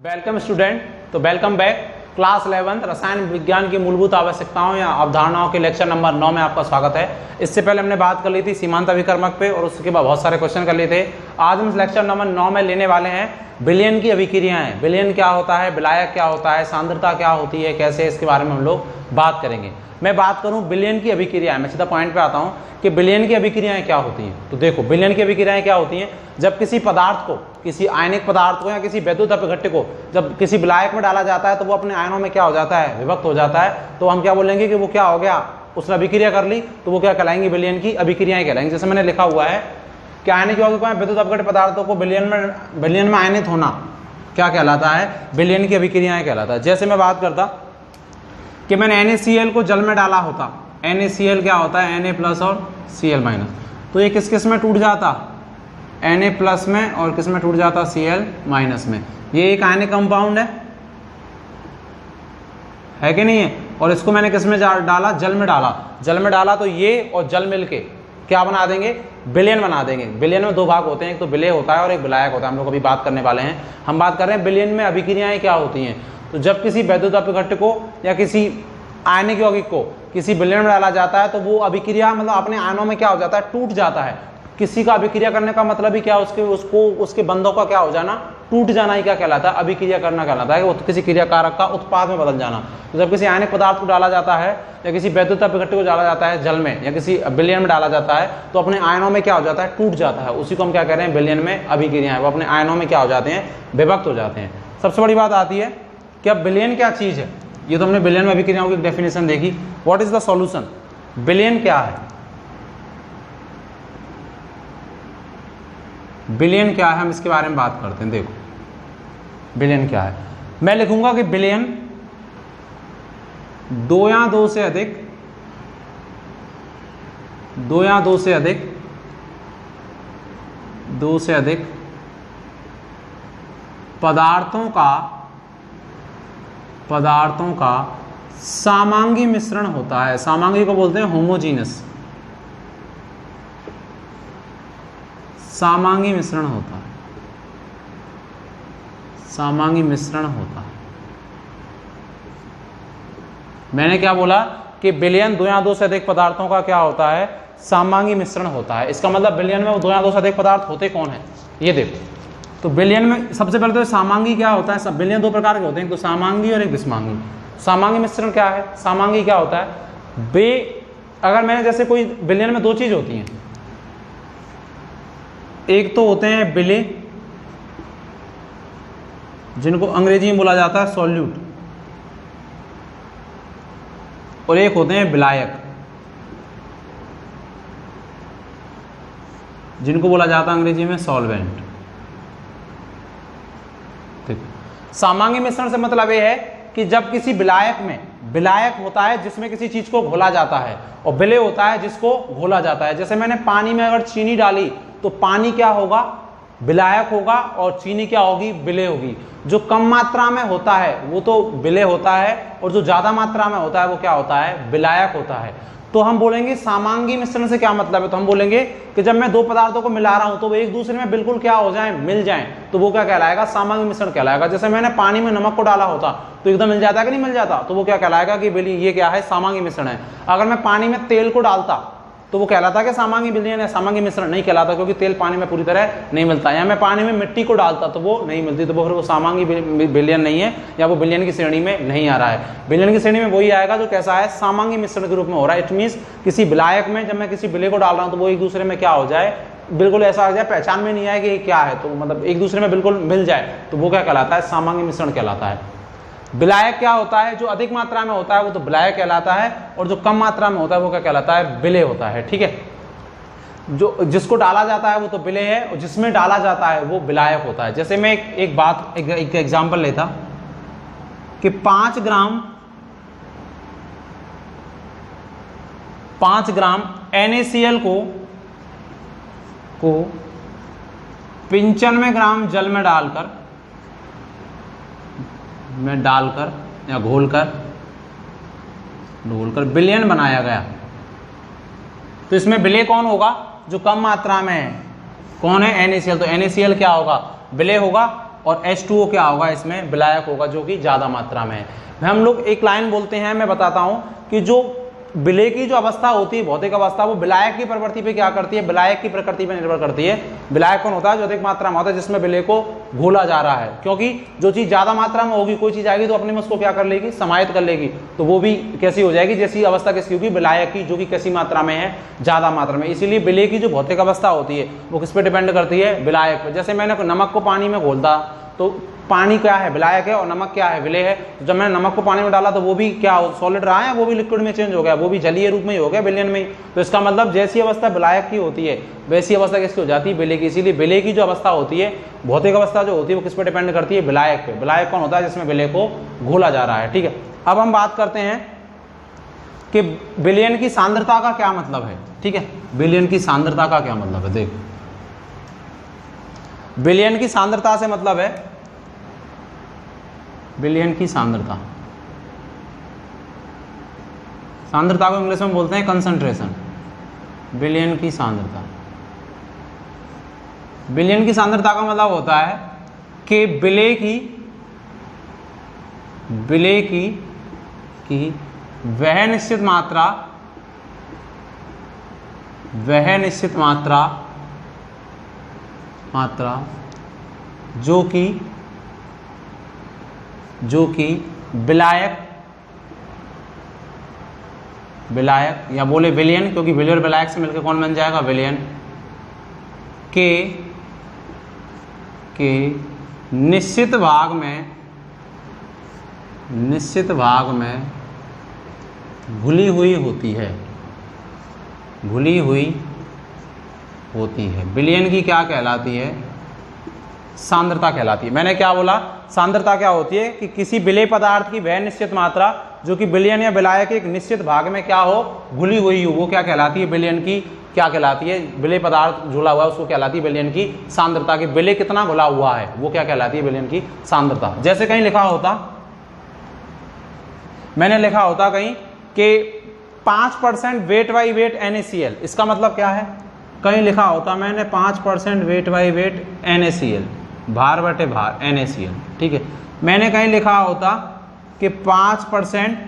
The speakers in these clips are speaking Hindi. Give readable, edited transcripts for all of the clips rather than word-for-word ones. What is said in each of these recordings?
Welcome student. तो वेलकम बैक। क्लास 11 रसायन विज्ञान की मूलभूत आवश्यकताओं या अवधारणाओं के लेक्चर नंबर 9 में आपका स्वागत है। इससे पहले हमने बात कर ली थी सीमांत अभिकर्मक पे और उसके बाद बहुत सारे क्वेश्चन कर लिए थे। आज हम लेक्चर नंबर 9 में लेने वाले हैं विलयन की अभिक्रियाएं। विलयन क्या होता है, विलायक क्या होता है, सांद्रता क्या होती है, कैसे, इसके बारे में हम लोग बात करेंगे। मैं बात करूं विलयन की अभिक्रियाएं, मैं सीधा पॉइंट पे आता हूं कि विलयन की अभिक्रियाएं क्या होती हैं। तो देखो विलयन की अभिक्रियाएं क्या होती हैं, जब किसी पदार्थ को, किसी आयनिक पदार्थ को या किसी वैद्युत अपघट्य को जब किसी विलायक में डाला जाता है तो वो अपने आयनों में क्या हो जाता है, विभक्त हो जाता है। तो हम क्या बोलेंगे कि वो क्या हो गया, उसने अभिक्रिया कर ली, तो वो क्या कहलाएंगी, विलयन की अभिक्रियाएं कहलाएंगी। जैसे मैंने लिखा हुआ है कि आयनिक यौगिकों में विद्युत अपघट्य पदार्थों को विलयन में आयनित होना क्या कहलाता है, विलयन की अभिक्रियाएं कहलाता है। जैसे मैं बात करता कि मैंने NaCl को जल में डाला होता, NaCl क्या होता है, Na+ और Cl-, तो ये किस किस में टूट जाता, Na+ में, और किस में टूट जाता, Cl- में। ये एक आयनिक कंपाउंड है कि नहीं है, और इसको मैंने किस में डाला, जल में डाला। जल में डाला तो ये और जल मिलके क्या बना देंगे, विलयन बना देंगे। विलयन में दो भाग होते हैं, एक तो विलेय होता है और एक विलायक होता है। हम लोग अभी बात करने वाले हैं, हम बात कर रहे हैं विलयन में अभिक्रियाएं क्या होती हैं। तो जब किसी वैद्युत अपघट्य को या किसी आयनिक यौगिक को किसी विलयन में डाला जाता है तो वो अभिक्रिया मतलब अपने आयनों में क्या हो जाता है, टूट जाता है। किसी का अभिक्रिया करने का मतलब ही क्या, उसके बंधों का क्या हो जाना, टूट जाना ही क्या कहलाता है, अभिक्रिया करना कहलाता है। वो तो किसी क्रिया कारक का उत्पाद में बदल जाना। तो जब किसी आयनिक पदार्थ को डाला जाता है या किसी वैद्युत अपघट्य को डाला जाता है जल में या किसी विलयन में डाला जाता है तो अपने आयनों में क्या हो जाता है, टूट जाता है। उसी को हम क्या कह रहे हैं, विलयन में अभिक्रियाएं। वो अपने आयनों में क्या हो जाते हैं, विभक्त हो जाते हैं। सबसे बड़ी बात आती है कि अब विलयन क्या चीज है। ये तो हमने विलयन में अभिक्रियाओं की डेफिनेशन देखी। व्हाट इज द सॉल्यूशन, विलयन क्या है, विलयन क्या है, हम इसके बारे में बात करते हैं। देखो विलयन क्या है, मैं लिखूंगा कि विलयन दो या दो से अधिक पदार्थों का समांगी मिश्रण होता है। समांगी को बोलते हैं होमोजीनस, समांगी मिश्रण होता है, समांगी मिश्रण होता है। मैंने क्या बोला कि विलयन दो या दो से अधिक पदार्थों का क्या होता है, समांगी मिश्रण होता है। इसका मतलब विलयन में वो दो या दो से अधिक पदार्थ होते कौन है, ये देखो। तो विलयन में सबसे पहले तो समांगी क्या होता है, सब विलयन दो प्रकार के होते हैं, एक तो समांगी और एक विषमांगी। समांगी मिश्रण क्या है, समांगी क्या होता है, अगर मैंने जैसे कोई विलयन में दो चीज होती हैं, एक तो होते हैं विलेय जिनको अंग्रेजी में बोला जाता है सॉल्यूट, और एक होते हैं विलायक जिनको बोला जाता है अंग्रेजी में सॉल्वेंट। समांगी मिश्रण से मतलब यह है कि जब किसी विलायक में, विलायक होता है जिसमें किसी चीज को घोला जाता है, और विलेय होता है जिसको घोला जाता है। जैसे मैंने पानी में अगर चीनी डाली तो पानी क्या होगा, विलायक होगा, और चीनी क्या होगी, विलेय होगी। जो कम मात्रा में होता है वो तो विलेय होता है, और जो ज्यादा मात्रा में होता है वो क्या होता है, विलायक होता है। तो हम बोलेंगे समांगी मिश्रण से क्या मतलब है, तो हम बोलेंगे कि जब मैं दो पदार्थों को मिला रहा हूं तो वो एक दूसरे में बिल्कुल क्या हो जाए, मिल जाएं, तो वो क्या कहलाएगा, समांगी मिश्रण कहलाएगा। जैसे मैंने पानी में नमक को डाला होता तो एकदम मिल जाता है कि नहीं मिल जाता, तो वो क्या कहलाएगा कि ये क्या है, समांगी मिश्रण है। अगर मैं पानी में तेल को डालता तो वो कहलाता कि समांगी विलयन है, समांगी मिश्रण नहीं कहलाता, क्योंकि तेल पानी में पूरी तरह नहीं मिलता। या मैं पानी में मिट्टी को डालता तो वो नहीं मिलती, तो वो समांगी विलयन नहीं है, या वो विलयन की श्रेणी में नहीं आ रहा है। विलयन की श्रेणी में वही आएगा जो कैसा है, समांगी मिश्रण के रूप में हो रहा है। इट मीन्स किसी विलायक में जब मैं किसी विलेय को डाल रहा हूं तो वो एक दूसरे में क्या हो जाए, बिल्कुल ऐसा हो जाए, पहचान में नहीं आए कि ये क्या है, तो मतलब एक दूसरे में बिल्कुल मिल जाए, तो वो क्या कहलाता है, समांगी मिश्रण कहलाता है। विलायक क्या होता है, जो अधिक मात्रा में होता है वो तो विलायक कहलाता है, और जो कम मात्रा में होता है वो क्या कहलाता है, विलेय होता है। ठीक है, जो जिसको डाला जाता है वो तो विलेय है, और जिसमें डाला जाता है वो विलायक होता है। जैसे मैं एक एग्जांपल लेता कि 5 ग्राम NaCl को 95 ग्राम जल में डालकर या घोलकर विलयन बनाया गया, तो इसमें विलेय कौन होगा, जो कम मात्रा में है, कौन है, NaCl। तो NaCl क्या होगा, विलेय होगा, और H2O क्या होगा, इसमें विलायक होगा जो कि ज़्यादा मात्रा में है। हम लोग एक लाइन बोलते हैं, मैं बताता हूँ कि जो विलय की जो अवस्था होती है, भौतिक अवस्था, वो विलायक की प्रवृत्ति पे क्या करती है, विलायक की प्रकृति पे निर्भर करती है। विलायक कौन होता है, जो अधिक मात्रा में होता है, जिसमें विलय को घोला जा रहा है, क्योंकि जो चीज़ ज़्यादा मात्रा में होगी, कोई चीज़ आएगी तो अपने में उसको क्या कर लेगी, समाहित कर लेगी, तो वो भी कैसी हो जाएगी, जैसी अवस्था किसकी होगी, विलायक की, जो कि कैसी मात्रा में है, ज़्यादा मात्रा में। इसीलिए विलय की जो भौतिक अवस्था होती है वो किस पे डिपेंड करती है, विलायक पर। जैसे मैंने नमक को पानी में घोल दा, तो पानी क्या है, विलायक है, और नमक क्या है, विलय है। तो जब मैंने नमक को पानी में डाला तो वो भी क्या सॉलिड रहा है, वो भी लिक्विड में चेंज हो गया, वो भी जलीय रूप में ही हो गया, विलयन में ही। तो इसका मतलब जैसी अवस्था विलायक की होती है वैसी अवस्था किसकी हो जाती है, विलय की। इसीलिए विलय की जो अवस्था होती है, भौतिक अवस्था जो होती है, वो किस पर डिपेंड करती है, विलायक पे। विलायक कौन होता है, जिसमें विलय को घोला जा रहा है। ठीक है, अब हम बात करते हैं कि विलयन की सांद्रता का क्या मतलब है। ठीक है, विलयन की सांद्रता का क्या मतलब है, देखो विलयन की सांद्रता से मतलब है, विलयन की सांद्रता, सांद्रता को इंग्लिश में बोलते हैं कंसंट्रेशन। विलयन की सांद्रता, विलयन की सांद्रता का मतलब होता है कि विलय की वह निश्चित मात्रा जो कि विलायक या बोले विलयन, क्योंकि विलय और विलायक से मिलकर कौन बन जाएगा, विलयन, के निश्चित भाग में घुली हुई होती है। विलयन की क्या कहलाती है, सांद्रता कहलाती है। मैंने क्या बोला, सांद्रता क्या होती है कि किसी विलय पदार्थ की वह निश्चित मात्रा जो कि विलयन या विलायक के एक निश्चित भाग में क्या हो, घुली हुई हो, वो क्या कहलाती है, विलयन की क्या कहलाती है, विलय पदार्थ जुड़ा हुआ है उसको कहलाती है विलयन की सांद्रता। की विलय कितना घुला हुआ है वो क्या कहलाती है, विलयन की सांद्रता। जैसे कहीं लिखा होता, मैंने लिखा होता कहीं कि 5% वेट बाई वेट NaCl, इसका मतलब क्या है, कहीं लिखा होता मैंने 5% वेट बाई वेट NaCl, भार बटे भार NaCl। ठीक है, मैंने कहीं लिखा होता कि 5%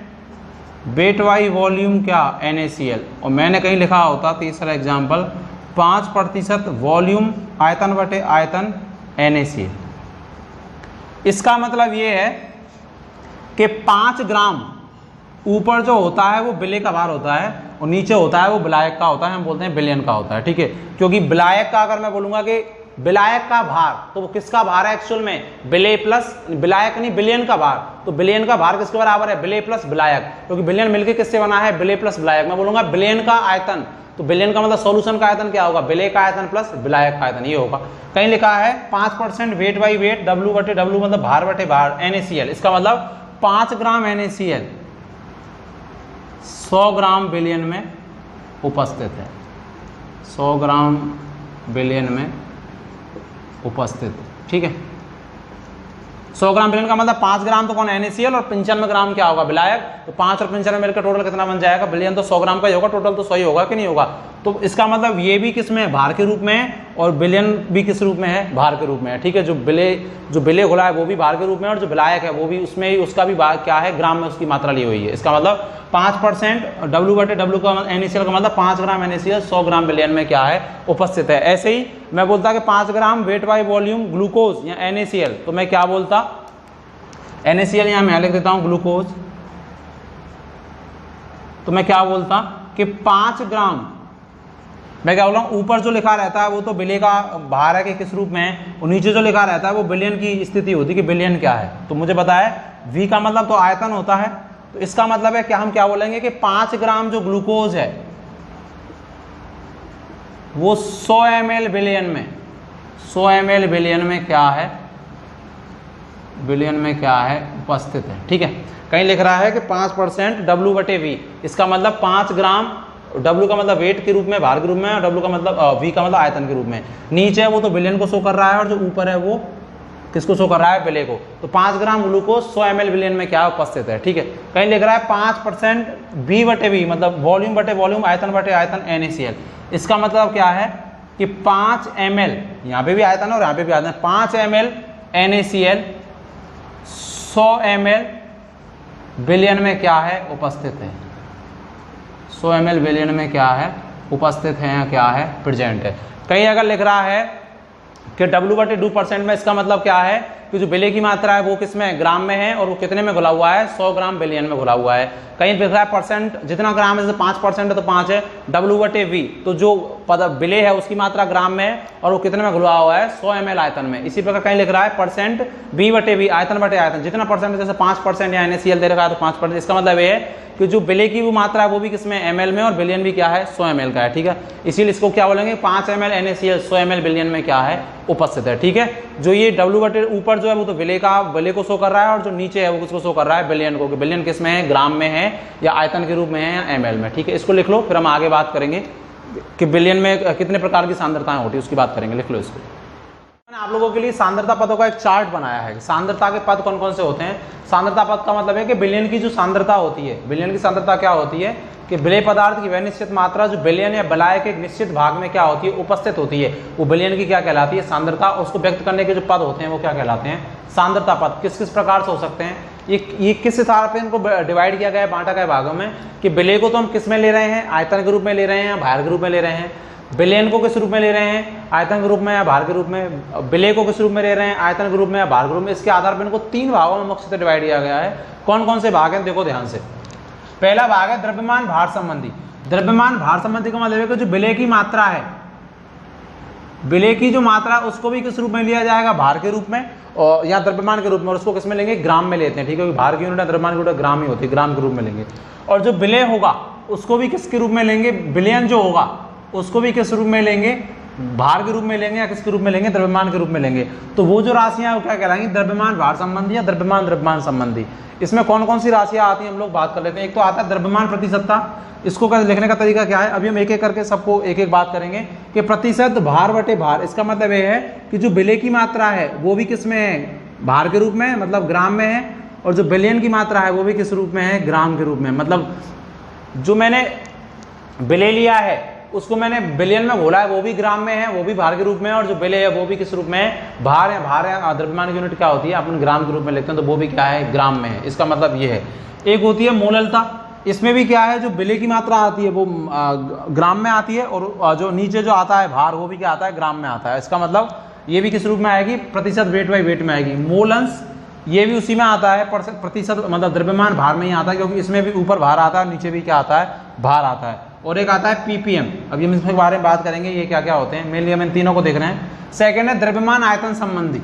वेट बाई वॉल्यूम क्या, NaCl, और मैंने कहीं लिखा होता, तीसरा एग्जाम्पल, 5% वॉल्यूम आयतन बटे आयतन NaCl। इसका मतलब ये है कि 5 ग्राम ऊपर जो होता है वो विलय का भार होता है, और नीचे होता है वो विलायक का होता है, हम बोलते हैं विलयन का होता है। ठीक है, क्योंकि विलायक का अगर मैं बोलूंगा कि विलायक का भार, तो वो किसका भार है एक्चुअल में, विलय प्लस विलायक नहीं, विलयन का भार। तो विलयन का भार किसके बराबर है, विलय प्लस विलायक, क्योंकि विलयन मिलकर किससे बना है, विलय प्लस विलायक। मैं बोलूंगा विलयन का आयतन, तो विलयन का मतलब सॉल्यूशन का आयतन क्या होगा, विलय का आयतन प्लस विलायक का आयतन, ये होगा। कहीं लिखा है 5% वेट बाई वेट, W बटे W मतलब भार बटे भार NaCl, इसका मतलब 5 ग्राम NaCl 100 ग्राम विलयन में उपस्थित है, 100 ग्राम विलयन में उपस्थित। ठीक है, 100 ग्राम विलयन का मतलब 5 ग्राम तो कौन NaCl और 95 ग्राम क्या होगा, विलायक। तो 5 और 95 मिलकर टोटल कितना बन जाएगा, विलयन तो 100 ग्राम का ही होगा, टोटल तो 100 ही होगा कि नहीं होगा। तो इसका मतलब ये भी किस में है, भार के रूप में है, और विलयन भी किस रूप में है, भार के रूप में है। ठीक है, जो विलय घुला है वो भी भार के रूप में है, और जो विलायक है वो भी उसमें ही, उसका भी क्या है, ग्राम में उसकी मात्रा ली हुई है। इसका मतलब 5% W बटे W का NaCl का मतलब 5 ग्राम NaCl 100 ग्राम विलयन में क्या है, उपस्थित है। ऐसे ही मैं बोलता कि 5 gram weight by volume glucose या NaCl, तो मैं क्या बोलता, NaCl यहाँ मैं लिख देता हूँ ग्लूकोज, तो मैं क्या बोलता कि 5 ग्राम, मैं क्या बोल रहा हूँ, ऊपर जो लिखा रहता है वो तो विलय का भार है कि किस रूप में है, और नीचे जो लिखा रहता है वो विलयन की स्थिति होती है कि विलयन क्या है। तो मुझे पता है V का मतलब तो आयतन होता है, तो इसका मतलब है कि हम क्या बोलेंगे कि 5 ग्राम जो ग्लूकोज है वो 100 ml विलयन में, 100 ml विलयन में क्या है, विलयन में क्या है, उपस्थित है। ठीक है, कहीं लिख रहा है कि 5% W बटे V, इसका मतलब 5 ग्राम, W का मतलब वेट के रूप में, भार के रूप में, और W का मतलब V का मतलब आयतन के रूप में। नीचे वो तो विलयन को शो कर रहा है, और जो ऊपर है वो किसको शो कर रहा है, विलय को। तो 5 ग्राम ग्लूकोज 100 ml विलयन में क्या उपस्थित है। ठीक है, कहीं लिख रहा है 5% V बटे V मतलब वॉल्यूम बटे वॉल्यूम, आयतन बटे आयतन NaCl, इसका मतलब क्या है कि 5 ml, यहाँ पे भी आयतन है और यहाँ पे भी आयतन है, 5 ml NaCl 100 ml बिलियन में क्या है उपस्थित है, 100 ml बिलियन में क्या है उपस्थित है या क्या है प्रेजेंट है। कहीं अगर लिख रहा है कि W/2% में, इसका मतलब क्या है कि जो विलेय की मात्रा है वो किस में ग्राम में है और वो कितने में घुला हुआ है 100 ग्राम बिलियन में घुला हुआ है। कहीं लिख रहा है परसेंट, जितना ग्राम है जैसे 5% है तो 5 है W/V, तो जो विलेय है उसकी मात्रा ग्राम में है और वो कितने में घुला हुआ है 100 ml आयतन में। इसी प्रकार कहीं लिख रहा है परसेंट V/V, आयतन बटे आयतन, जितना परसेंट जैसे 5% या NaCl दे रखा है तो 5%, इसका मतलब ये है कि जो विलेय की वो मात्रा है वो भी किसमें ml में और बिलियन भी क्या है 100 ml का है, ठीक है। इसीलिए इसको क्या बोलेंगे 5 ml NaCl 100 ml बिलियन में क्या है उपस्थित है, ठीक है। जो ये W ऊपर जो है वो तो विलेय को शो कर रहा है और जो नीचे है वो किसको शो कर रहा है बिलियन को, कि बिलियन किस में है ग्राम में है या आयतन के रूप में है या ml में, ठीक है। इसको लिख लो, फिर हम आगे बात करेंगे कि बिलियन में कितने प्रकार की सांद्रताएं होती है उसकी बात करेंगे। लिख लो इसको। मैंने आप लोगों के लिए सांद्रता पदों का एक चार्ट बनाया है। सांद्रता के पद कौन कौन से होते हैं। सांद्रता पद का मतलब है कि बिलियन की जो सांद्रता होती है, बिलियन की सांद्रता क्या होती है कि विलेय पदार्थ की वह निश्चित मात्रा जो बिलियन या विलाय के एक निश्चित भाग में क्या होती है उपस्थित होती है, वो बिलियन की क्या कहलाती है सांद्रता। उसको व्यक्त करने के जो पद होते हैं वो क्या कहलाते हैं सांद्रता पद। किस किस प्रकार से हो सकते हैं, ये किस आधार पर इनको डिवाइड किया गया है, बांटा गया भागों में, कि विलेय को तो हम किस में ले रहे हैं आयतन के रूप में ले रहे हैं या भार के रूप में ले रहे हैं, बिलियन को किस रूप में ले रहे हैं आयतन के रूप में या भार के रूप में, विलेय को किस रूप में ले रहे हैं आयतन के रूप में या भार के रूप में। इसके आधार पर इनको 3 भागों में मुख्यतः डिवाइड किया गया है। कौन कौन से भाग हैं देखो ध्यान से। पहला भाग है द्रव्यमान भार संबंधी। द्रव्यमान भार संबंधी का मतलब है कि जो विलेय की मात्रा है, विलेय की जो मात्रा उसको भी किस रूप में लिया जाएगा भार के रूप में और या द्रव्यमान के रूप में, और उसको किस में लेंगे ग्राम में लेते हैं, ठीक है, क्योंकि भार की यूनिट द्रव्यमान की यूनिट ग्राम ही होती है, ग्राम के रूप में लेंगे। और जो विलेय होगा उसको भी किसके रूप में लेंगे, बिलियन जो होगा उसको भी किस रूप में लेंगे भार के रूप में लेंगे या किसके रूप में लेंगे द्रव्यमान के रूप में लेंगे। तो वो जो राशियां वो क्या कहलाएंगी द्रव्यमान भार संबंधी या द्रव्यमान संबंधी। इसमें कौन कौन सी राशियां आती हैं हम लोग बात कर लेते हैं। एक तो आता है द्रव्यमान प्रतिशतता। इसको लिखने का तरीका क्या है, अभी हम एक एक करके सबको एक एक बात करेंगे कि प्रतिशत भार बटे भार। इसका मतलब ये है कि जो विलेय की मात्रा है वो भी किस में है भार के रूप में, मतलब ग्राम में है, और जो बिलियन की मात्रा है वो भी किस रूप में है ग्राम के रूप में। मतलब जो मैंने विलेय लिया है उसको मैंने बिलियन में घोला है वो भी ग्राम में है, वो भी भार के रूप में है, और जो विलेय है वो भी किस रूप में है भार है। भार है द्रव्यमान की यूनिट क्या होती है अपन ग्राम के रूप में लेते हैं, तो वो भी क्या है ग्राम में है। इसका मतलब ये है। एक होती है मोललता। इसमें भी क्या है जो विलेय की मात्रा आती है वो ग्राम में आती है, और जो नीचे जो आता है भार वो भी क्या आता है ग्राम में आता है। इसका मतलब ये भी किस रूप में आएगी प्रतिशत वेट बाई वेट में आएगी। मोल अंश ये भी उसी में आता है, प्रतिशत मतलब द्रव्यमान भार में ही आता है, क्योंकि इसमें भी ऊपर भार आता है नीचे भी क्या आता है भार आता है। और एक आता है ppm। अब हम इसके बारे में बात करेंगे ये क्या क्या होते हैं, मेनली हम इन तीनों को देख रहे हैं। सेकंड है द्रव्यमान आयतन संबंधी।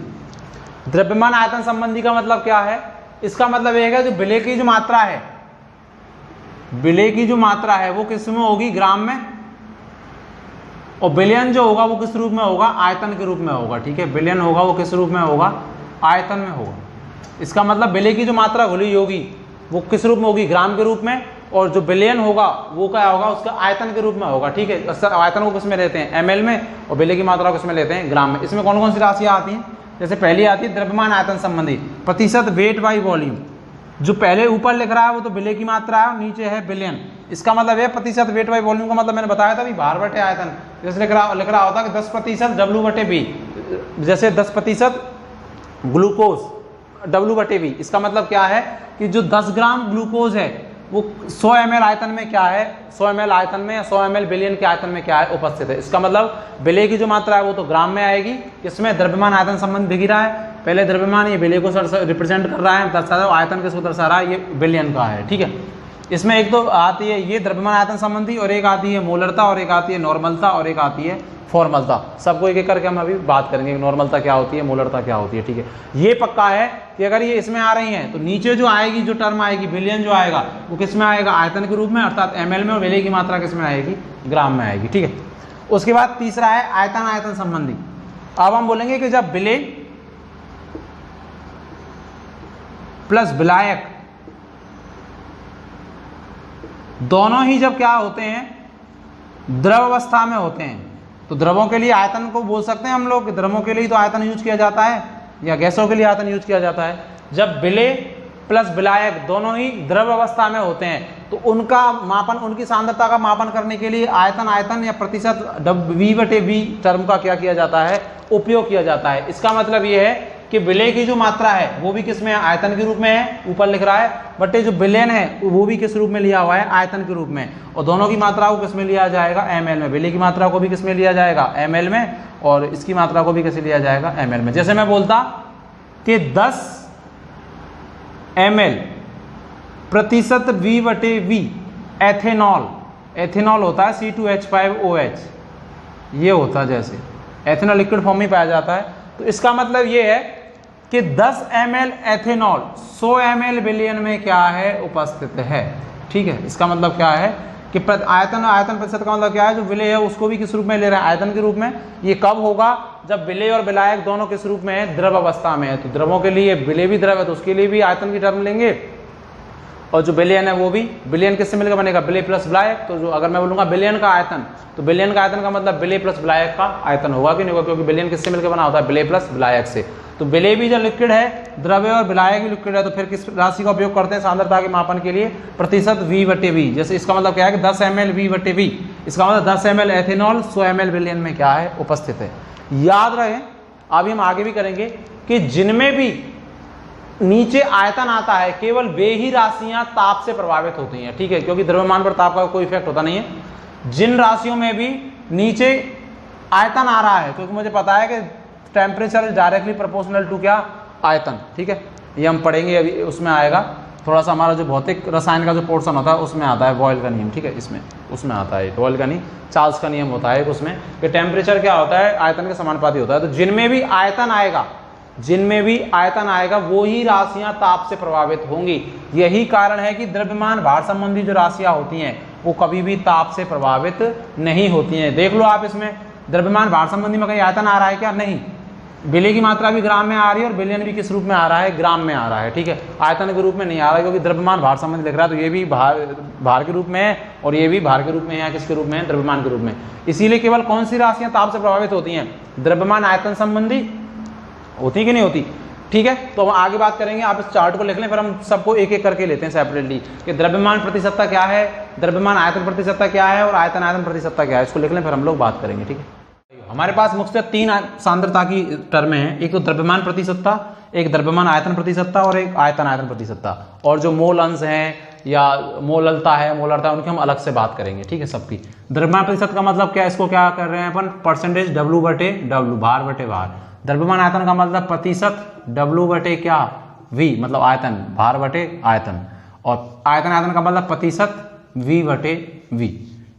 द्रव्यमान आयतन संबंधी का मतलब क्या है, इसका मतलब ये है जो विलेय की जो मात्रा है, विलेय की जो मात्रा है वो किस में होगी ग्राम में, और बिलियन जो होगा वो किस रूप में होगा आयतन के रूप में होगा, ठीक है। बिलियन होगा वो किस रूप में होगा आयतन में होगा। इसका मतलब विलेय की जो मात्रा घुली होगी वो किस रूप में होगी ग्राम के रूप में, और जो बिलियन होगा वो क्या होगा उसका आयतन के रूप में होगा, ठीक है। आयतन को किस में लेते हैं ml में, और विलेय की मात्रा को किस में लेते हैं ग्राम में। इसमें कौन कौन सी राशियां आती हैं, जैसे पहली आती है द्रव्यमान आयतन संबंधी प्रतिशत वेट बाई वॉल्यूम। जो पहले ऊपर लिख रहा है वो तो विलेय की मात्रा है और नीचे है बिलियन। इसका मतलब है प्रतिशत वेट बाई वॉल्यूम का मतलब मैंने बताया था भार बटे आयतन। जैसे लिख रहा होता कि 10% W/V, जैसे 10% ग्लूकोज W/V। इसका मतलब क्या है कि जो 10 ग्राम ग्लूकोज है वो 100 ml आयतन में क्या है 100 ml आयतन में या 100 ml बिलियन के आयतन में क्या है उपस्थित है। इसका मतलब विलेय की जो मात्रा है वो तो ग्राम में आएगी। इसमें द्रव्यमान आयतन संबंध दिख रहा है, पहले द्रव्यमान ये विलेय को रिप्रेजेंट कर रहा है, दर्शा रहा है, आयतन किसको दर्शा रहा है ये बिलियन का है, ठीक है। इसमें एक तो आती है ये द्रव्यमान आयतन संबंधी, और एक आती है मोलरता, और एक आती है नॉर्मलता, और एक आती है फॉर्मलता। सबको एक एक करके हम अभी बात करेंगे नॉर्मलता क्या होती है मोलरता क्या होती है, ठीक है। ये पक्का है कि अगर ये इसमें आ रही हैं तो नीचे जो आएगी जो टर्म आएगी बिलियन जो आएगा वो किस में आएगा आयतन के रूप में, अर्थात ml में, और विलेय की मात्रा किस में आएगी ग्राम में आएगी, ठीक है। उसके बाद तीसरा है आयतन आयतन संबंधी। अब हम बोलेंगे कि जब विलेय प्लस विलायक दोनों ही जब क्या होते हैं द्रव अवस्था में होते हैं, तो द्रवों के लिए आयतन को बोल सकते हैं हम लोग, द्रवों के लिए तो आयतन यूज किया जाता है या गैसों के लिए आयतन यूज किया जाता है। जब विलेय प्लस विलायक दोनों ही द्रव अवस्था में होते हैं तो उनका मापन, उनकी सांद्रता का मापन करने के लिए आयतन या प्रतिशत V/V टर्म का क्या किया जाता है उपयोग किया जाता है। इसका मतलब ये है कि विलय की जो मात्रा है वो भी किस में है, आयतन के रूप में है, ऊपर लिख रहा है, बट ये जो विलयन है वो भी किस रूप में लिया हुआ है, आयतन के रूप में। और दोनों की मात्रा को किस में लिया जाएगा, ml में। विलय की मात्रा को भी किस में लिया जाएगा, ml में, और इसकी मात्रा को भी कैसे लिया जाएगा, ml में। जैसे मैं बोलता कि 10 ml प्रतिशत V/V एथेनॉल, एथेनॉल होता है C2H5OH, ये होता है, जैसे एथेनॉल लिक्विड फॉर्म में पाया जाता है। तो इसका मतलब ये है कि 10 ml एथेनॉल 100 ml विलयन में क्या है, उपस्थित है। ठीक है, इसका मतलब क्या है कि आयतन, आयतन प्रतिशत का मतलब क्या है, जो विलय है उसको भी किस रूप में ले रहे हैं, आयतन के रूप में। ये कब होगा, जब विलय और विलायक दोनों किस रूप में है, द्रव अवस्था में है। तो द्रवों के लिए, विलय भी द्रव है तो उसके लिए भी आयतन की टर्म लेंगे, और जो विलयन है वो भी, विलयन किससे मिलकर बनेगा, विलय प्लस विलायक। तो जो अगर मैं बोलूंगा विलयन का आयतन, तो विलयन का आयतन का मतलब विलय प्लस विलायक का आयतन होगा कि नहीं होगा, क्योंकि विलयन किससे मिलकर बना होता है, विलय प्लस विलायक से। तो विलय भी जब लिक्विड है, द्रव्य और विलायक भी लिक्विड है, तो फिर किस राशि का उपयोग करते हैं सांद्रता के मापन के लिए, प्रतिशत V/V। जैसे इसका मतलब क्या है कि 10 ml V/V, इसका मतलब 10 ml एथेनॉल 100 ml विलयन में क्या है, उपस्थित है। याद रहे, अभी हम आगे भी करेंगे कि जिनमें भी नीचे आयतन आता है, केवल वे ही राशियां ताप से प्रभावित होती हैं। ठीक है, क्योंकि द्रव्यमान पर ताप का कोई इफेक्ट होता नहीं है। जिन राशियों में भी नीचे आयतन आ रहा है, क्योंकि मुझे पता है कि temperature is directly proportional to क्या, आयतन। ठीक है, ये हम पढ़ेंगे अभी, उसमें आएगा थोड़ा सा, हमारा जो भौतिक रसायन का जो पोर्शन होता है उसमें आता है बॉयल का नियम। ठीक है, इसमें उसमें आता है, बॉयल का नहीं, चार्ल्स का नियम होता है उसमें, कि टेम्परेचर क्या होता है, आयतन के समानुपाती होता है। तो जिनमें भी आयतन आएगा, जिनमें भी आयतन आएगा वो ही राशियां ताप से प्रभावित होंगी। यही कारण है कि द्रव्यमान भार संबंधी जो राशियां होती हैं वो कभी भी ताप से प्रभावित नहीं होती हैं। देख लो आप, इसमें द्रव्यमान भार संबंधी में कहीं आयतन आ रहा है क्या, नहीं। विलय की मात्रा भी ग्राम में आ रही है और विलयन भी किस रूप में आ रहा है, ग्राम में आ रहा है। ठीक है, आयतन के रूप में नहीं आ रहा है, क्योंकि द्रव्यमान भार संबंधी लिख रहा है, तो ये भी भार के रूप में है और ये भी भार के रूप में है, किसके रूप में है, द्रव्यमान के रूप में। इसीलिए केवल कौन सी राशियां ताप से प्रभावित होती हैं, द्रव्यमान आयतन संबंधी होती कि नहीं होती। ठीक है, तो हम आगे बात करेंगे, आप इस चार्ट को लिख लें, फिर हम सबको एक एक करके लेते हैं सेपरेटली, कि द्रव्यमान प्रतिशतता क्या है, द्रव्यमान आयतन प्रतिशतता क्या है, और आयतन आयतन प्रतिशतता क्या है। इसको लिख लें, फिर हम लोग बात करेंगे। ठीक है, हमारे पास मुख्यतः 3 सांद्रता की टर्में हैं, एक तो द्रव्यमान प्रतिशतता, एक द्रव्यमान आयतन प्रतिशतता और एक आयतन आयतन प्रतिशतता। और जो मोल अंश हैं या मोललता है, मोलरता, उनकी हम अलग से बात करेंगे। ठीक है, सबकी। द्रव्यमान प्रतिशत का मतलब क्या है, इसको क्या कर रहे हैं अपन, परसेंटेज W/W, भार बटे भार। द्रव्यमान आयतन का मतलब प्रतिशत W/ क्या, V, मतलब आयतन, भार बटे आयतन। और आयतन आयतन का मतलब प्रतिशत V/V।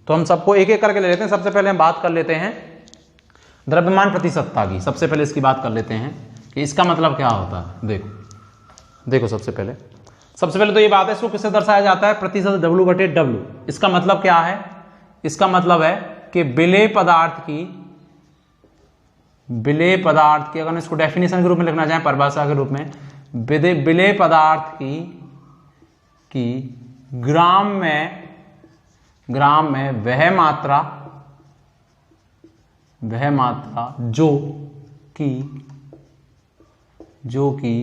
तो हम सबको एक एक करके ले लेते हैं। सबसे पहले हम बात कर लेते हैं द्रव्यमान प्रतिशतता की। सबसे पहले इसकी बात कर लेते हैं कि इसका मतलब क्या होता है। देखो सबसे पहले तो ये बात है, इसको किससे दर्शाया जाता है, प्रतिशत W/W। इसका मतलब क्या है, इसका मतलब है कि विलेय पदार्थ की, अगर इसको डेफिनेशन के रूप में लिखना चाहें, परिभाषा के रूप में, विलेय पदार्थ की ग्राम में वह मात्रा जो कि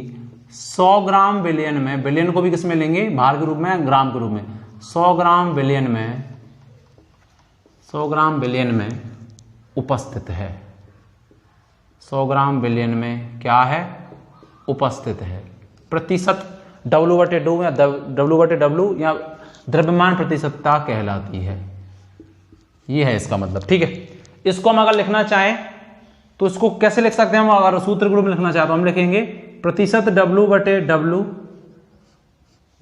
100 ग्राम विलयन में, विलयन को भी किस में लेंगे, भार के रूप में, ग्राम के रूप में, 100 ग्राम विलयन में उपस्थित है। 100 ग्राम विलयन में क्या है, उपस्थित है। प्रतिशत W/W या W/W या द्रव्यमान प्रतिशतता कहलाती है। ये है इसका मतलब। ठीक है, इसको हम अगर लिखना चाहें तो इसको कैसे लिख सकते हैं हम, अगर सूत्र के रूप में लिखना चाहें तो हम लिखेंगे प्रतिशत W/W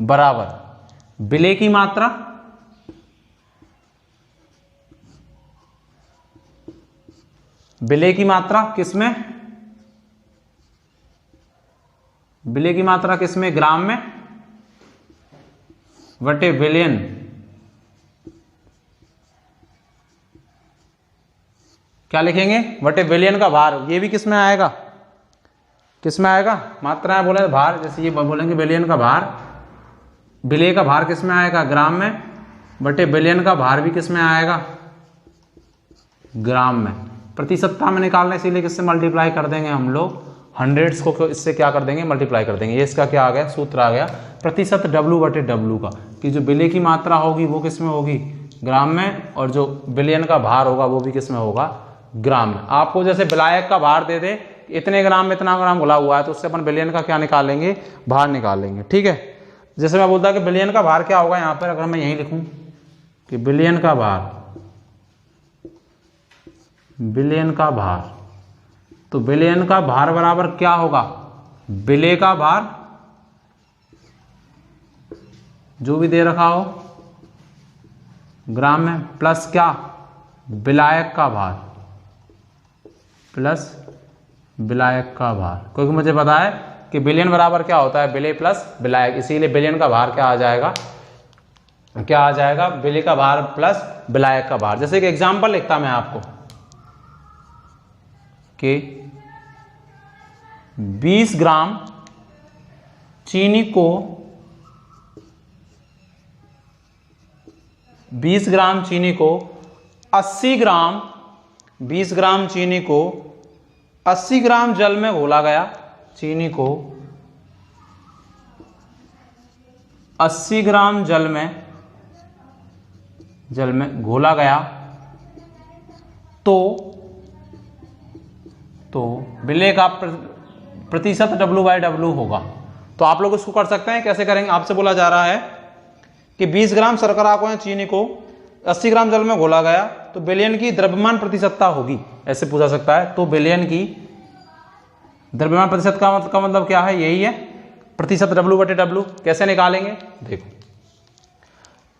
बराबर विलय की मात्रा किसमें, विलय की मात्रा किसमें, ग्राम में, बटे विलयन क्या लिखेंगे, बटे विलयन का भार। ये भी किसमें आएगा, मात्राएं बोले भार, जैसे ये बोलेंगे विलयन का भार, विलय का भार किसमें आएगा, ग्राम में, बटे विलयन का भार भी किसमें आएगा, ग्राम में। प्रतिशतता में निकालने इसीलिए किससे मल्टीप्लाई कर देंगे हम लोग, हंड्रेड्स को इससे क्या कर देंगे, मल्टीप्लाई कर देंगे। ये इसका क्या आ गया, सूत्र आ गया प्रतिशत W/W का, कि जो विलय की मात्रा होगी वो किसमें होगी, ग्राम में, और जो विलयन का भार होगा वो भी किसमें होगा, ग्राम में। आपको जैसे विलायक का भार दे दे इतने ग्राम में इतना ग्राम घुला हुआ है, तो उससे अपन बिलियन का क्या निकाल लेंगे, भार निकाल लेंगे। ठीक है, जैसे मैं बोलता कि बिलियन का भार क्या होगा, यहाँ पर अगर मैं यही लिखूं कि बिलियन का भार, बिलियन का भार, तो बिलियन का भार बराबर क्या होगा, विलेय का भार जो भी दे रखा हो ग्राम में, प्लस क्या, विलायक का भार, प्लस विलायक का भार, क्योंकि मुझे पता है कि बिलियन बराबर क्या होता है, विलेय प्लस विलायक, इसीलिए बिलियन का भार क्या आ जाएगा, क्या आ जाएगा, विलेय का भार प्लस विलायक का भार। जैसे एक एग्जांपल लिखता मैं आपको कि 20 ग्राम चीनी को 20 ग्राम चीनी को 80 ग्राम 20 ग्राम चीनी को 80 ग्राम जल में घोला गया, चीनी को 80 ग्राम जल में घोला गया, तो विलेय का प्रतिशत W/W होगा। तो आप लोग इसको कर सकते हैं, कैसे करेंगे, आपसे बोला जा रहा है कि 20 ग्राम शर्करा को या चीनी को 80 ग्राम जल में घोला गया, तो विलयन की द्रव्यमान प्रतिशतता होगी, ऐसे पूछा सकता है। तो विलयन की द्रव्यमान प्रतिशत का मतलब क्या है, यही है प्रतिशत W/W। कैसे निकालेंगे, देखो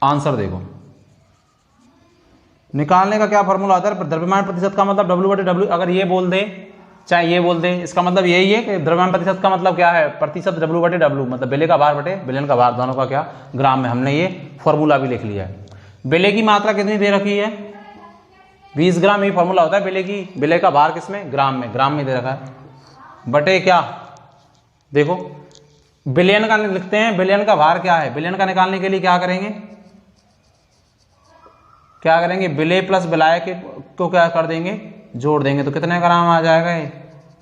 आंसर देखो, निकालने का क्या फॉर्मूला आता है, द्रव्यमान प्रतिशत का मतलब W/W। अगर ये बोल दे चाहे ये बोल दे, इसका मतलब यही है कि द्रव्यमान प्रतिशत का मतलब क्या है, प्रतिशत W/W, मतलब विलेय का भार बटे विलयन का भार, दोनों का क्या ग्राम में। हमने ये फॉर्मूला भी लिख लिया है। विलेय की मात्रा कितनी दे रखी है, 20 ग्राम, ये फॉर्मूला होता है विलेय का भार किसमें, ग्राम में, ग्राम में दे रखा है, बटे क्या, देखो विलयन का लिखते हैं, विलयन का भार क्या है, विलयन का निकालने के लिए क्या करेंगे, विलेय प्लस विलायक को क्या कर देंगे, जोड़ देंगे, तो कितने ग्राम आ जाएगा ये